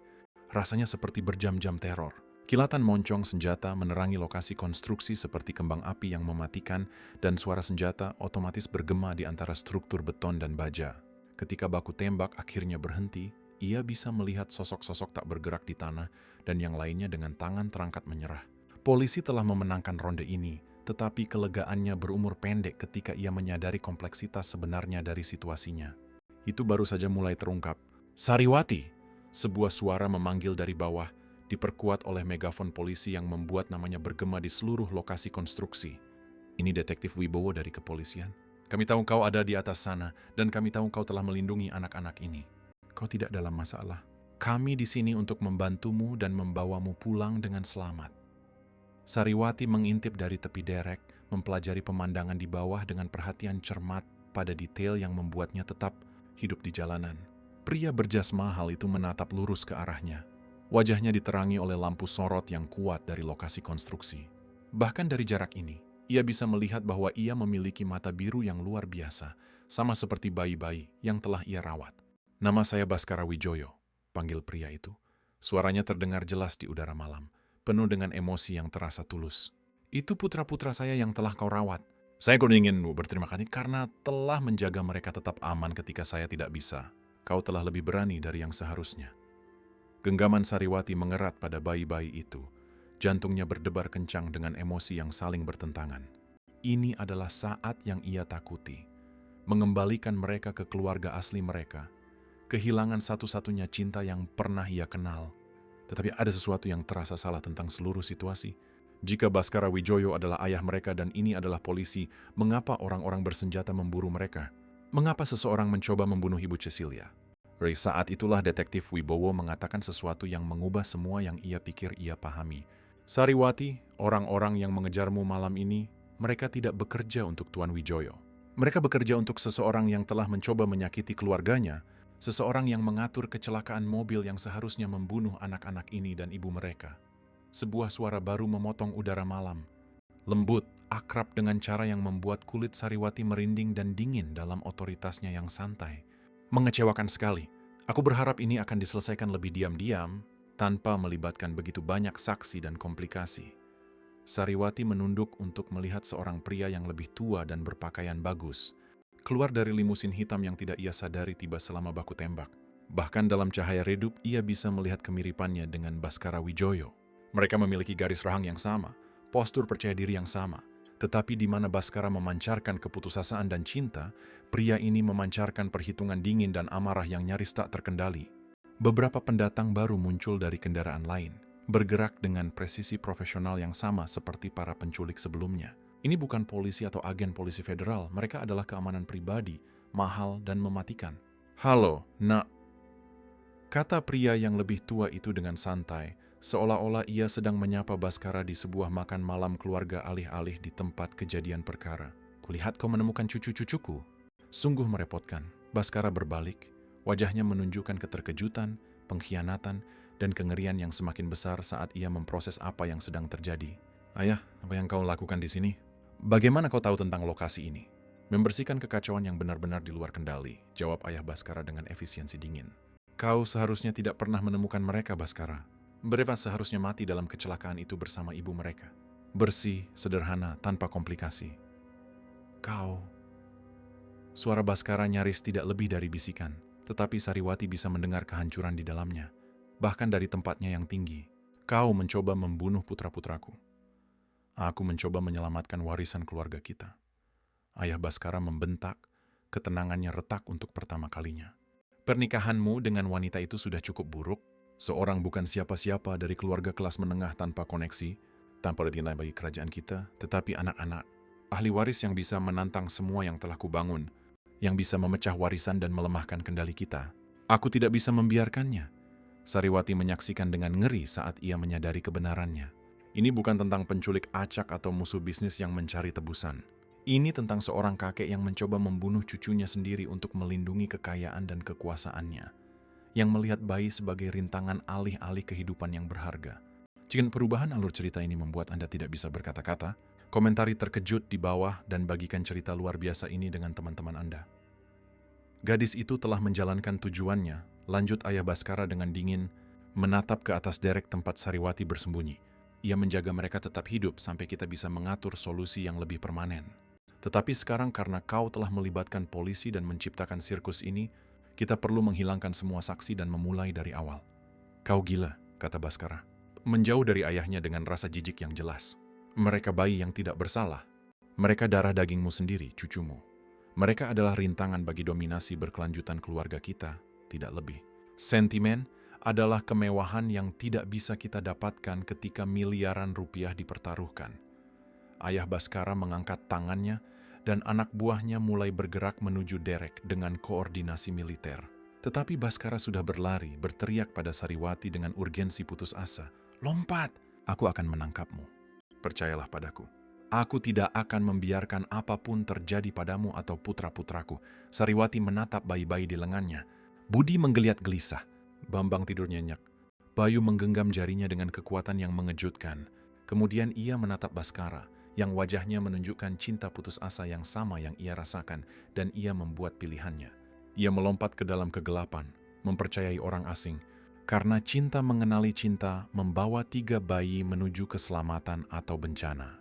rasanya seperti berjam-jam teror. Kilatan moncong senjata menerangi lokasi konstruksi seperti kembang api yang mematikan dan suara senjata otomatis bergema di antara struktur beton dan baja. Ketika baku tembak akhirnya berhenti, ia bisa melihat sosok-sosok tak bergerak di tanah dan yang lainnya dengan tangan terangkat menyerah. Polisi telah memenangkan ronde ini, tetapi kelegaannya berumur pendek ketika ia menyadari kompleksitas sebenarnya dari situasinya. Itu baru saja mulai terungkap. Sariwati! Sebuah suara memanggil dari bawah, diperkuat oleh megafon polisi yang membuat namanya bergema di seluruh lokasi konstruksi. Ini Detektif Wibowo dari kepolisian. Kami tahu kau ada di atas sana, dan kami tahu kau telah melindungi anak-anak ini. Kau tidak dalam masalah. Kami di sini untuk membantumu dan membawamu pulang dengan selamat. Sariwati mengintip dari tepi derek, mempelajari pemandangan di bawah dengan perhatian cermat pada detail yang membuatnya tetap hidup di jalanan. Pria berjas mahal itu menatap lurus ke arahnya. Wajahnya diterangi oleh lampu sorot yang kuat dari lokasi konstruksi. Bahkan dari jarak ini, ia bisa melihat bahwa ia memiliki mata biru yang luar biasa, sama seperti bayi-bayi yang telah ia rawat. Nama saya Baskara Wijoyo, panggil pria itu. Suaranya terdengar jelas di udara malam, penuh dengan emosi yang terasa tulus. Itu putra-putra saya yang telah kau rawat. Saya ingin berterima kasih karena telah menjaga mereka tetap aman ketika saya tidak bisa. Kau telah lebih berani dari yang seharusnya. Genggaman Sariwati mengerat pada bayi-bayi itu. Jantungnya berdebar kencang dengan emosi yang saling bertentangan. Ini adalah saat yang ia takuti. Mengembalikan mereka ke keluarga asli mereka. Kehilangan satu-satunya cinta yang pernah ia kenal. Tetapi ada sesuatu yang terasa salah tentang seluruh situasi. Jika Baskara Wijoyo adalah ayah mereka dan ini adalah polisi, mengapa orang-orang bersenjata memburu mereka? Mengapa seseorang mencoba membunuh Ibu Cecilia? Dari saat itulah Detektif Wibowo mengatakan sesuatu yang mengubah semua yang ia pikir ia pahami. Sariwati, orang-orang yang mengejarmu malam ini, mereka tidak bekerja untuk Tuan Wijoyo. Mereka bekerja untuk seseorang yang telah mencoba menyakiti keluarganya, seseorang yang mengatur kecelakaan mobil yang seharusnya membunuh anak-anak ini dan ibu mereka. Sebuah suara baru memotong udara malam. Lembut, akrab dengan cara yang membuat kulit Sariwati merinding dan dingin dalam otoritasnya yang santai. Mengecewakan sekali. Aku berharap ini akan diselesaikan lebih diam-diam, tanpa melibatkan begitu banyak saksi dan komplikasi. Sariwati menunduk untuk melihat seorang pria yang lebih tua dan berpakaian bagus keluar dari limusin hitam yang tidak ia sadari tiba selama baku tembak. Bahkan dalam cahaya redup, ia bisa melihat kemiripannya dengan Baskara Wijoyo. Mereka memiliki garis rahang yang sama, postur percaya diri yang sama. Tetapi di mana Baskara memancarkan keputusasaan dan cinta, pria ini memancarkan perhitungan dingin dan amarah yang nyaris tak terkendali. Beberapa pendatang baru muncul dari kendaraan lain, bergerak dengan presisi profesional yang sama seperti para penculik sebelumnya. Ini bukan polisi atau agen polisi federal, mereka adalah keamanan pribadi, mahal dan mematikan. "Halo, nak," kata pria yang lebih tua itu dengan santai, seolah-olah ia sedang menyapa Baskara di sebuah makan malam keluarga alih-alih di tempat kejadian perkara. "Kulihat kau menemukan cucu-cucuku." Sungguh merepotkan. Baskara berbalik, wajahnya menunjukkan keterkejutan, pengkhianatan, dan kengerian yang semakin besar saat ia memproses apa yang sedang terjadi. "Ayah, apa yang kau lakukan di sini? Bagaimana kau tahu tentang lokasi ini?" "Membersihkan kekacauan yang benar-benar di luar kendali," jawab ayah Baskara dengan efisiensi dingin. "Kau seharusnya tidak pernah menemukan mereka, Baskara. Mereka seharusnya mati dalam kecelakaan itu bersama ibu mereka. Bersih, sederhana, tanpa komplikasi." "Kau..." Suara Baskara nyaris tidak lebih dari bisikan, tetapi Sariwati bisa mendengar kehancuran di dalamnya, bahkan dari tempatnya yang tinggi. "Kau mencoba membunuh putra-putraku. Aku mencoba menyelamatkan warisan keluarga kita." Ayah Baskara membentak, ketenangannya retak untuk pertama kalinya. "Pernikahanmu dengan wanita itu sudah cukup buruk. Seorang bukan siapa-siapa dari keluarga kelas menengah tanpa koneksi, tanpa nilai bagi kerajaan kita, tetapi anak-anak, ahli waris yang bisa menantang semua yang telah kubangun, yang bisa memecah warisan dan melemahkan kendali kita. Aku tidak bisa membiarkannya." Sariwati menyaksikan dengan ngeri saat ia menyadari kebenarannya. Ini bukan tentang penculik acak atau musuh bisnis yang mencari tebusan. Ini tentang seorang kakek yang mencoba membunuh cucunya sendiri untuk melindungi kekayaan dan kekuasaannya, yang melihat bayi sebagai rintangan alih-alih kehidupan yang berharga. Jika perubahan alur cerita ini membuat Anda tidak bisa berkata-kata, komentari terkejut di bawah dan bagikan cerita luar biasa ini dengan teman-teman Anda. "Gadis itu telah menjalankan tujuannya," lanjut ayah Baskara dengan dingin, menatap ke atas derek tempat Sariwati bersembunyi. "Ia menjaga mereka tetap hidup sampai kita bisa mengatur solusi yang lebih permanen. Tetapi sekarang karena kau telah melibatkan polisi dan menciptakan sirkus ini, kita perlu menghilangkan semua saksi dan memulai dari awal." "Kau gila," kata Baskara, menjauh dari ayahnya dengan rasa jijik yang jelas. "Mereka bayi yang tidak bersalah. Mereka darah dagingmu sendiri, cucumu. Mereka adalah rintangan bagi dominasi berkelanjutan keluarga kita, tidak lebih. Sentimen adalah kemewahan yang tidak bisa kita dapatkan ketika miliaran rupiah dipertaruhkan." Ayah Baskara mengangkat tangannya dan anak buahnya mulai bergerak menuju derek dengan koordinasi militer. Tetapi Baskara sudah berlari, berteriak pada Sariwati dengan urgensi putus asa. "Lompat! Aku akan menangkapmu. Percayalah padaku. Aku tidak akan membiarkan apapun terjadi padamu atau putra-putraku." Sariwati menatap bayi-bayi di lengannya. Budi menggeliat gelisah. Bambang tidur nyenyak. Bayu menggenggam jarinya dengan kekuatan yang mengejutkan. Kemudian ia menatap Baskara, yang wajahnya menunjukkan cinta putus asa yang sama yang ia rasakan, dan ia membuat pilihannya. Ia melompat ke dalam kegelapan, mempercayai orang asing, karena cinta mengenali cinta membawa 3 bayi menuju keselamatan atau bencana.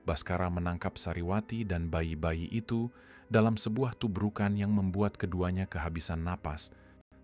Baskara menangkap Sariwati dan bayi-bayi itu dalam sebuah tubrukan yang membuat keduanya kehabisan napas,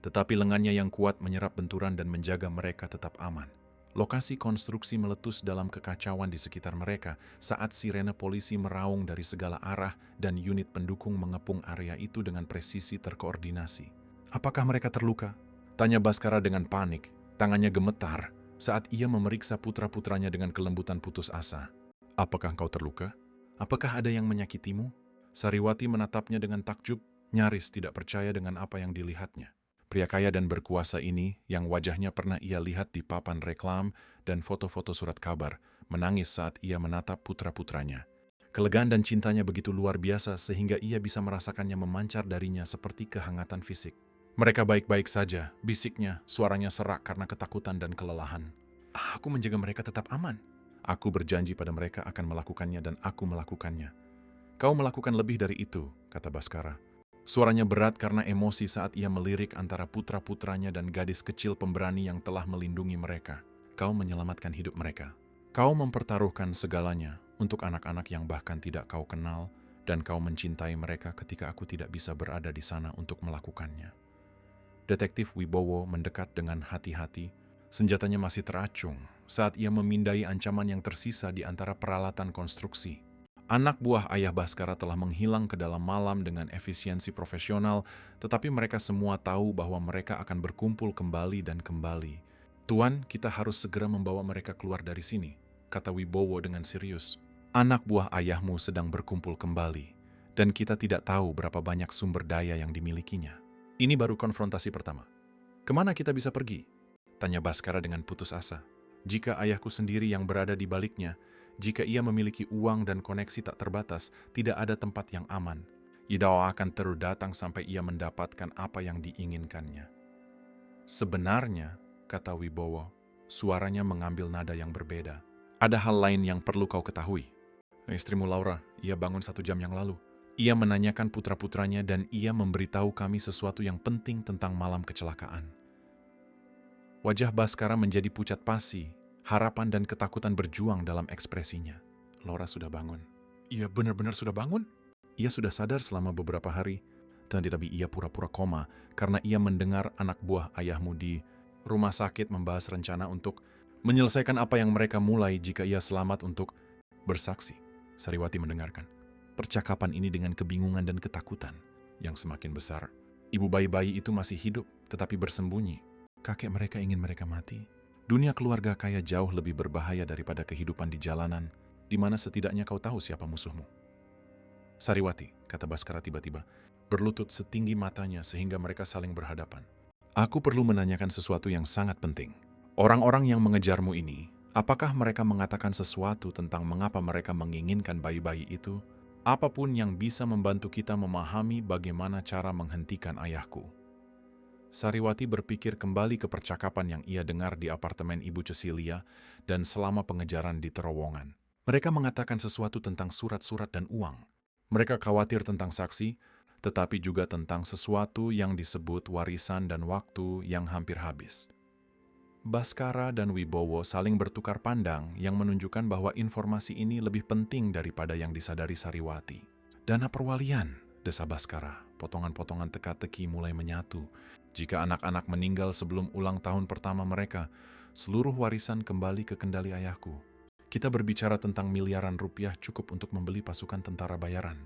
tetapi lengannya yang kuat menyerap benturan dan menjaga mereka tetap aman. Lokasi konstruksi meletus dalam kekacauan di sekitar mereka saat sirene polisi meraung dari segala arah dan unit pendukung mengepung area itu dengan presisi terkoordinasi. "Apakah mereka terluka?" tanya Baskara dengan panik. Tangannya gemetar saat ia memeriksa putra-putranya dengan kelembutan putus asa. "Apakah engkau terluka? Apakah ada yang menyakitimu?" Sariwati menatapnya dengan takjub, nyaris tidak percaya dengan apa yang dilihatnya. Pria kaya dan berkuasa ini, yang wajahnya pernah ia lihat di papan reklam dan foto-foto surat kabar, menangis saat ia menatap putra-putranya. Kelegaan dan cintanya begitu luar biasa sehingga ia bisa merasakannya memancar darinya seperti kehangatan fisik. Mereka baik-baik saja, bisiknya, suaranya serak karena ketakutan dan kelelahan. Aku menjaga mereka tetap aman. Aku berjanji pada mereka akan melakukannya dan aku melakukannya. Kau melakukan lebih dari itu, kata Baskara. Suaranya berat karena emosi saat ia melirik antara putra-putranya dan gadis kecil pemberani yang telah melindungi mereka. Kau menyelamatkan hidup mereka. Kau mempertaruhkan segalanya untuk anak-anak yang bahkan tidak kau kenal, dan kau mencintai mereka ketika aku tidak bisa berada di sana untuk melakukannya. Detektif Wibowo mendekat dengan hati-hati. Senjatanya masih teracung saat ia memindai ancaman yang tersisa di antara peralatan konstruksi. Anak buah ayah Baskara telah menghilang ke dalam malam dengan efisiensi profesional, tetapi mereka semua tahu bahwa mereka akan berkumpul kembali dan kembali. Tuan, kita harus segera membawa mereka keluar dari sini, kata Wibowo dengan serius. Anak buah ayahmu sedang berkumpul kembali, dan kita tidak tahu berapa banyak sumber daya yang dimilikinya. Ini baru konfrontasi pertama. Kemana kita bisa pergi? Tanya Baskara dengan putus asa. Jika ayahku sendiri yang berada di baliknya, jika ia memiliki uang dan koneksi tak terbatas, tidak ada tempat yang aman. Idao akan terus datang sampai ia mendapatkan apa yang diinginkannya. Sebenarnya, kata Wibowo, suaranya mengambil nada yang berbeda. Ada hal lain yang perlu kau ketahui. Istrimu Laura, ia bangun 1 jam yang lalu. Ia menanyakan putra-putranya dan ia memberitahu kami sesuatu yang penting tentang malam kecelakaan. Wajah Baskara menjadi pucat pasi. Harapan dan ketakutan berjuang dalam ekspresinya. Laura sudah bangun. Ia benar-benar sudah bangun? Ia sudah sadar selama beberapa hari, tetapi ia pura-pura koma karena ia mendengar anak buah ayahmu di rumah sakit membahas rencana untuk menyelesaikan apa yang mereka mulai jika ia selamat untuk bersaksi. Sariwati mendengarkan percakapan ini dengan kebingungan dan ketakutan yang semakin besar. Ibu bayi-bayi itu masih hidup, tetapi bersembunyi. Kakek mereka ingin mereka mati. Dunia keluarga kaya jauh lebih berbahaya daripada kehidupan di jalanan, di mana setidaknya kau tahu siapa musuhmu. Sariwati, kata Baskara tiba-tiba, berlutut setinggi matanya sehingga mereka saling berhadapan. Aku perlu menanyakan sesuatu yang sangat penting. Orang-orang yang mengejarmu ini, apakah mereka mengatakan sesuatu tentang mengapa mereka menginginkan bayi-bayi itu? Apapun yang bisa membantu kita memahami bagaimana cara menghentikan ayahku. Sariwati berpikir kembali ke percakapan yang ia dengar di apartemen Ibu Cecilia dan selama pengejaran di terowongan. Mereka mengatakan sesuatu tentang surat-surat dan uang. Mereka khawatir tentang saksi, tetapi juga tentang sesuatu yang disebut warisan dan waktu yang hampir habis. Baskara dan Wibowo saling bertukar pandang yang menunjukkan bahwa informasi ini lebih penting daripada yang disadari Sariwati. Dana perwalian, desa Baskara. Potongan-potongan teka-teki mulai menyatu. Jika anak-anak meninggal sebelum ulang tahun pertama mereka, seluruh warisan kembali ke kendali ayahku. Kita berbicara tentang miliaran rupiah cukup untuk membeli pasukan tentara bayaran.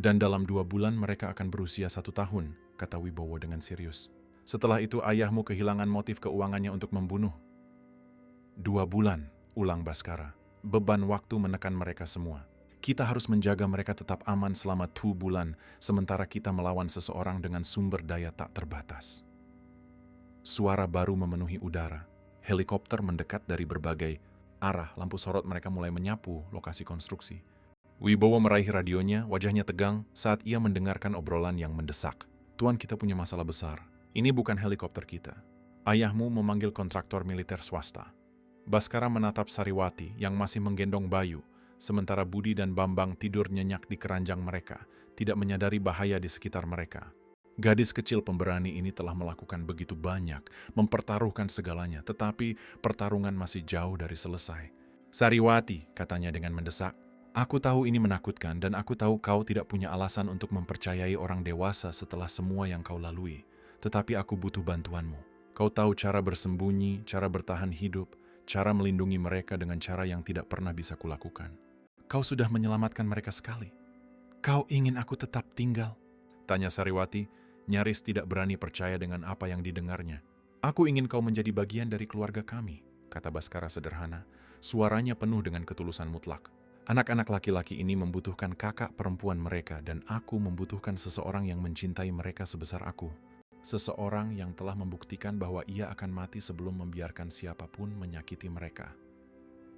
Dan dalam 2 bulan mereka akan berusia 1 tahun, kata Wibowo dengan serius. Setelah itu ayahmu kehilangan motif keuangannya untuk membunuh. 2 bulan, ulang Baskara. Beban waktu menekan mereka semua. Kita harus menjaga mereka tetap aman selama 2 bulan, sementara kita melawan seseorang dengan sumber daya tak terbatas. Suara baru memenuhi udara. Helikopter mendekat dari berbagai arah. Lampu sorot mereka mulai menyapu lokasi konstruksi. Wibowo meraih radionya, wajahnya tegang saat ia mendengarkan obrolan yang mendesak. Tuan, kita punya masalah besar. Ini bukan helikopter kita. Ayahmu memanggil kontraktor militer swasta. Baskara menatap Sariwati yang masih menggendong Bayu, sementara Budi dan Bambang tidur nyenyak di keranjang mereka, tidak menyadari bahaya di sekitar mereka. Gadis kecil pemberani ini telah melakukan begitu banyak, mempertaruhkan segalanya, tetapi pertarungan masih jauh dari selesai. Sariwati, katanya dengan mendesak, aku tahu ini menakutkan dan aku tahu kau tidak punya alasan untuk mempercayai orang dewasa setelah semua yang kau lalui. Tetapi aku butuh bantuanmu. Kau tahu cara bersembunyi, cara bertahan hidup, cara melindungi mereka dengan cara yang tidak pernah bisa kulakukan. Kau sudah menyelamatkan mereka sekali. Kau ingin aku tetap tinggal? Tanya Sariwati, nyaris tidak berani percaya dengan apa yang didengarnya. Aku ingin kau menjadi bagian dari keluarga kami, kata Baskara sederhana. Suaranya penuh dengan ketulusan mutlak. Anak-anak laki-laki ini membutuhkan kakak perempuan mereka dan aku membutuhkan seseorang yang mencintai mereka sebesar aku. Seseorang yang telah membuktikan bahwa ia akan mati sebelum membiarkan siapapun menyakiti mereka.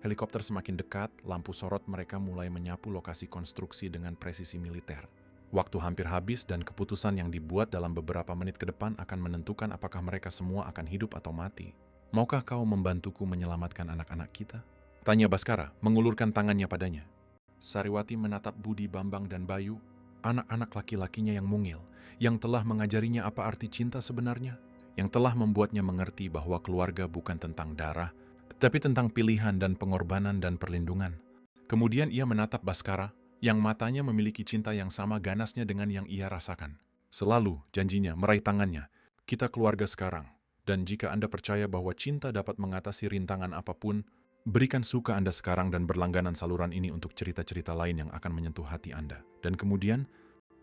Helikopter semakin dekat, lampu sorot mereka mulai menyapu lokasi konstruksi dengan presisi militer. Waktu hampir habis dan keputusan yang dibuat dalam beberapa menit ke depan akan menentukan apakah mereka semua akan hidup atau mati. Maukah kau membantuku menyelamatkan anak-anak kita? Tanya Baskara, mengulurkan tangannya padanya. Sariwati menatap Budi, Bambang, dan Bayu, anak-anak laki-lakinya yang mungil, yang telah mengajarinya apa arti cinta sebenarnya, yang telah membuatnya mengerti bahwa keluarga bukan tentang darah, tetapi tentang pilihan dan pengorbanan dan perlindungan. Kemudian ia menatap Baskara, yang matanya memiliki cinta yang sama ganasnya dengan yang ia rasakan. Selalu, janjinya, meraih tangannya, kita keluarga sekarang. Dan jika Anda percaya bahwa cinta dapat mengatasi rintangan apapun, berikan suka Anda sekarang dan berlangganan saluran ini untuk cerita-cerita lain yang akan menyentuh hati Anda. Dan kemudian,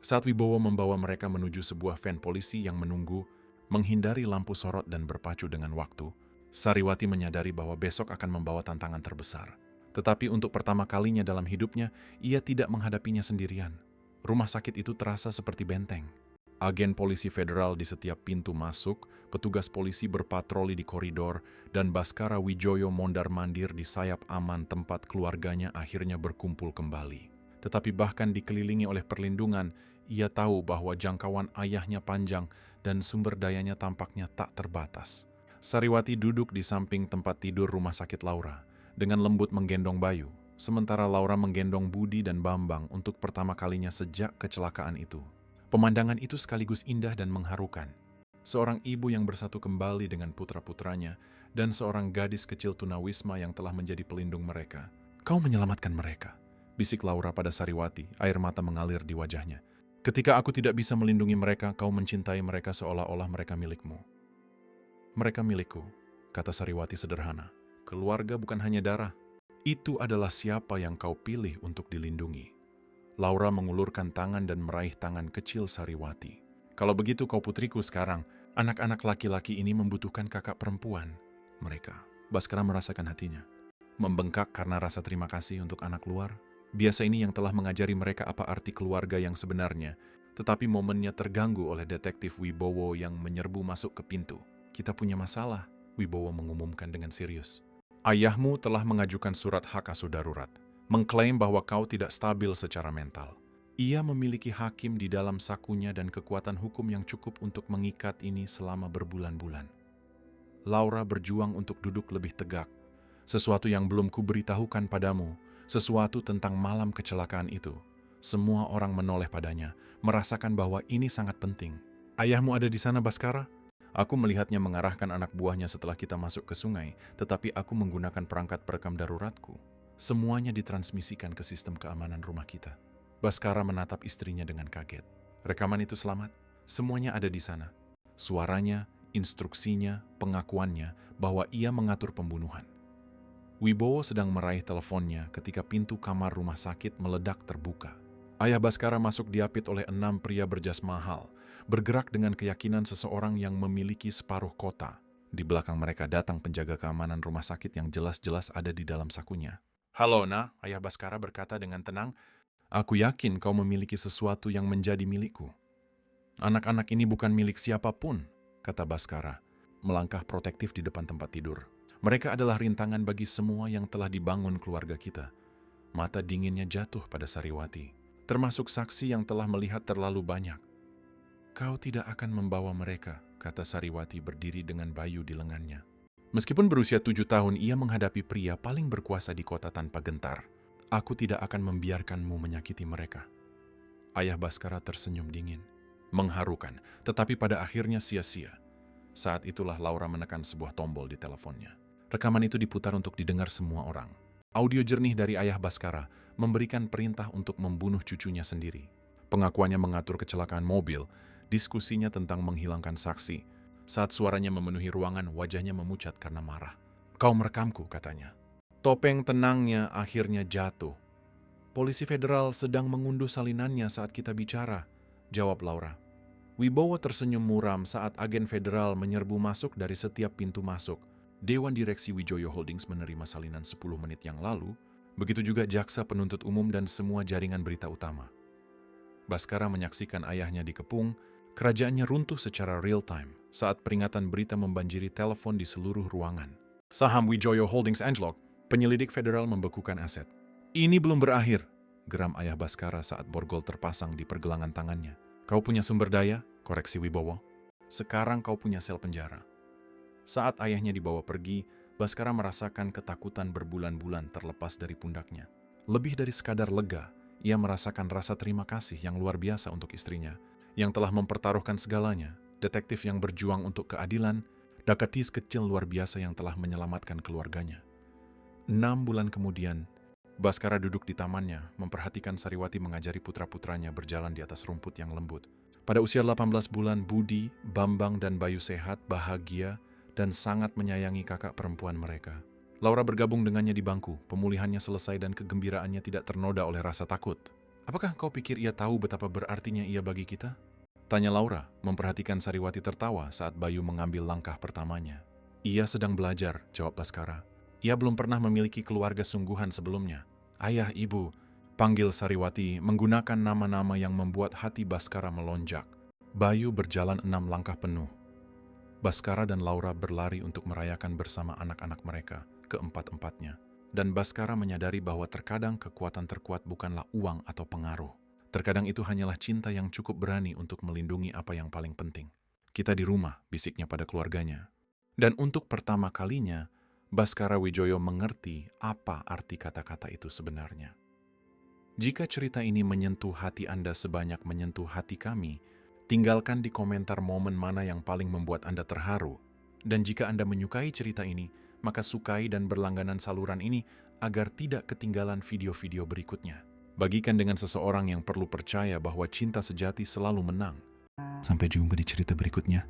saat Wibowo membawa mereka menuju sebuah van polisi yang menunggu, menghindari lampu sorot dan berpacu dengan waktu, Sariwati menyadari bahwa besok akan membawa tantangan terbesar. Tetapi untuk pertama kalinya dalam hidupnya, ia tidak menghadapinya sendirian. Rumah sakit itu terasa seperti benteng. Agen polisi federal di setiap pintu masuk, petugas polisi berpatroli di koridor, dan Baskara Wijoyo mondar-mandir di sayap aman tempat keluarganya akhirnya berkumpul kembali. Tetapi bahkan dikelilingi oleh perlindungan, ia tahu bahwa jangkauan ayahnya panjang dan sumber dayanya tampaknya tak terbatas. Sariwati duduk di samping tempat tidur rumah sakit Laura, dengan lembut menggendong Bayu, sementara Laura menggendong Budi dan Bambang untuk pertama kalinya sejak kecelakaan itu. Pemandangan itu sekaligus indah dan mengharukan. Seorang ibu yang bersatu kembali dengan putra-putranya, dan seorang gadis kecil tunawisma yang telah menjadi pelindung mereka. Kau menyelamatkan mereka, bisik Laura pada Sariwati, air mata mengalir di wajahnya. Ketika aku tidak bisa melindungi mereka, kau mencintai mereka seolah-olah mereka milikmu. Mereka milikku, kata Sariwati sederhana. Keluarga bukan hanya darah, itu adalah siapa yang kau pilih untuk dilindungi. Laura mengulurkan tangan dan meraih tangan kecil Sariwati. Kalau begitu kau putriku sekarang, anak-anak laki-laki ini membutuhkan kakak perempuan. Mereka, Baskara merasakan hatinya. Membengkak karena rasa terima kasih untuk anak luar. Biasa ini yang telah mengajari mereka apa arti keluarga yang sebenarnya, tetapi momennya terganggu oleh detektif Wibowo yang menyerbu masuk ke pintu. Kita punya masalah, Wibowo mengumumkan dengan serius. Ayahmu telah mengajukan surat hak asuh darurat, mengklaim bahwa kau tidak stabil secara mental. Ia memiliki hakim di dalam sakunya dan kekuatan hukum yang cukup untuk mengikat ini selama berbulan-bulan. Laura berjuang untuk duduk lebih tegak. Sesuatu yang belum kuberitahukan padamu, sesuatu tentang malam kecelakaan itu. Semua orang menoleh padanya, merasakan bahwa ini sangat penting. Ayahmu ada di sana, Baskara? Aku melihatnya mengarahkan anak buahnya setelah kita masuk ke sungai, tetapi aku menggunakan perangkat perekam daruratku. Semuanya ditransmisikan ke sistem keamanan rumah kita. Baskara menatap istrinya dengan kaget. Rekaman itu selamat. Semuanya ada di sana. Suaranya, instruksinya, pengakuannya bahwa ia mengatur pembunuhan. Wibowo sedang meraih teleponnya ketika pintu kamar rumah sakit meledak terbuka. Ayah Baskara masuk diapit oleh 6 pria berjas mahal, bergerak dengan keyakinan seseorang yang memiliki separuh kota. Di belakang mereka datang penjaga keamanan rumah sakit yang jelas-jelas ada di dalam sakunya. Halo, Nah, Ayah Baskara berkata dengan tenang, aku yakin kau memiliki sesuatu yang menjadi milikku. Anak-anak ini bukan milik siapapun, kata Baskara, melangkah protektif di depan tempat tidur. Mereka adalah rintangan bagi semua yang telah dibangun keluarga kita. Mata dinginnya jatuh pada Sariwati, termasuk saksi yang telah melihat terlalu banyak. Kau tidak akan membawa mereka, kata Sariwati berdiri dengan Bayu di lengannya. Meskipun berusia 7 tahun, ia menghadapi pria paling berkuasa di kota tanpa gentar. Aku tidak akan membiarkanmu menyakiti mereka. Ayah Baskara tersenyum dingin, mengharukan, tetapi pada akhirnya sia-sia. Saat itulah Laura menekan sebuah tombol di teleponnya. Rekaman itu diputar untuk didengar semua orang. Audio jernih dari Ayah Baskara memberikan perintah untuk membunuh cucunya sendiri. Pengakuannya mengatur kecelakaan mobil, diskusinya tentang menghilangkan saksi. Saat suaranya memenuhi ruangan, wajahnya memucat karena marah. Kau merekamku, katanya. Topeng tenangnya akhirnya jatuh. Polisi federal sedang mengunduh salinannya saat kita bicara, jawab Laura. Wibowo tersenyum muram saat agen federal menyerbu masuk dari setiap pintu masuk. Dewan Direksi Wijoyo Holdings menerima salinan 10 menit yang lalu, begitu juga jaksa penuntut umum dan semua jaringan berita utama. Baskara menyaksikan ayahnya dikepung, kerajaannya runtuh secara real-time saat peringatan berita membanjiri telepon di seluruh ruangan. Saham Wijoyo Holdings anjlok, Penyelidik federal membekukan aset. Ini belum berakhir, geram ayah Baskara saat borgol terpasang di pergelangan tangannya. Kau punya sumber daya? Koreksi Wibowo. Sekarang kau punya sel penjara. Saat ayahnya dibawa pergi, Baskara merasakan ketakutan berbulan-bulan terlepas dari pundaknya. Lebih dari sekadar lega, ia merasakan rasa terima kasih yang luar biasa untuk istrinya, yang telah mempertaruhkan segalanya, detektif yang berjuang untuk keadilan, dan gadis kecil luar biasa yang telah menyelamatkan keluarganya. 6 bulan kemudian, Baskara duduk di tamannya, memperhatikan Sariwati mengajari putra-putranya berjalan di atas rumput yang lembut. Pada usia 18 bulan, Budi, Bambang, dan Bayu sehat, bahagia, dan sangat menyayangi kakak perempuan mereka. Laura bergabung dengannya di bangku, pemulihannya selesai dan kegembiraannya tidak ternoda oleh rasa takut. Apakah kau pikir ia tahu betapa berartinya ia bagi kita? Tanya Laura, memperhatikan Sariwati tertawa saat Bayu mengambil langkah pertamanya. Ia sedang belajar, jawab Baskara. Ia belum pernah memiliki keluarga sungguhan sebelumnya. Ayah, ibu, panggil Sariwati menggunakan nama-nama yang membuat hati Baskara melonjak. Bayu berjalan 6 langkah penuh. Baskara dan Laura berlari untuk merayakan bersama anak-anak mereka, keempat-empatnya. Dan Baskara menyadari bahwa terkadang kekuatan terkuat bukanlah uang atau pengaruh. Terkadang itu hanyalah cinta yang cukup berani untuk melindungi apa yang paling penting. Kita di rumah, bisiknya pada keluarganya. Dan untuk pertama kalinya, Baskara Wijoyo mengerti apa arti kata-kata itu sebenarnya. Jika cerita ini menyentuh hati Anda sebanyak menyentuh hati kami, tinggalkan di komentar momen mana yang paling membuat Anda terharu. Dan jika Anda menyukai cerita ini, maka sukai dan berlangganan saluran ini agar tidak ketinggalan video-video berikutnya. Bagikan dengan seseorang yang perlu percaya bahwa cinta sejati selalu menang. Sampai jumpa di cerita berikutnya.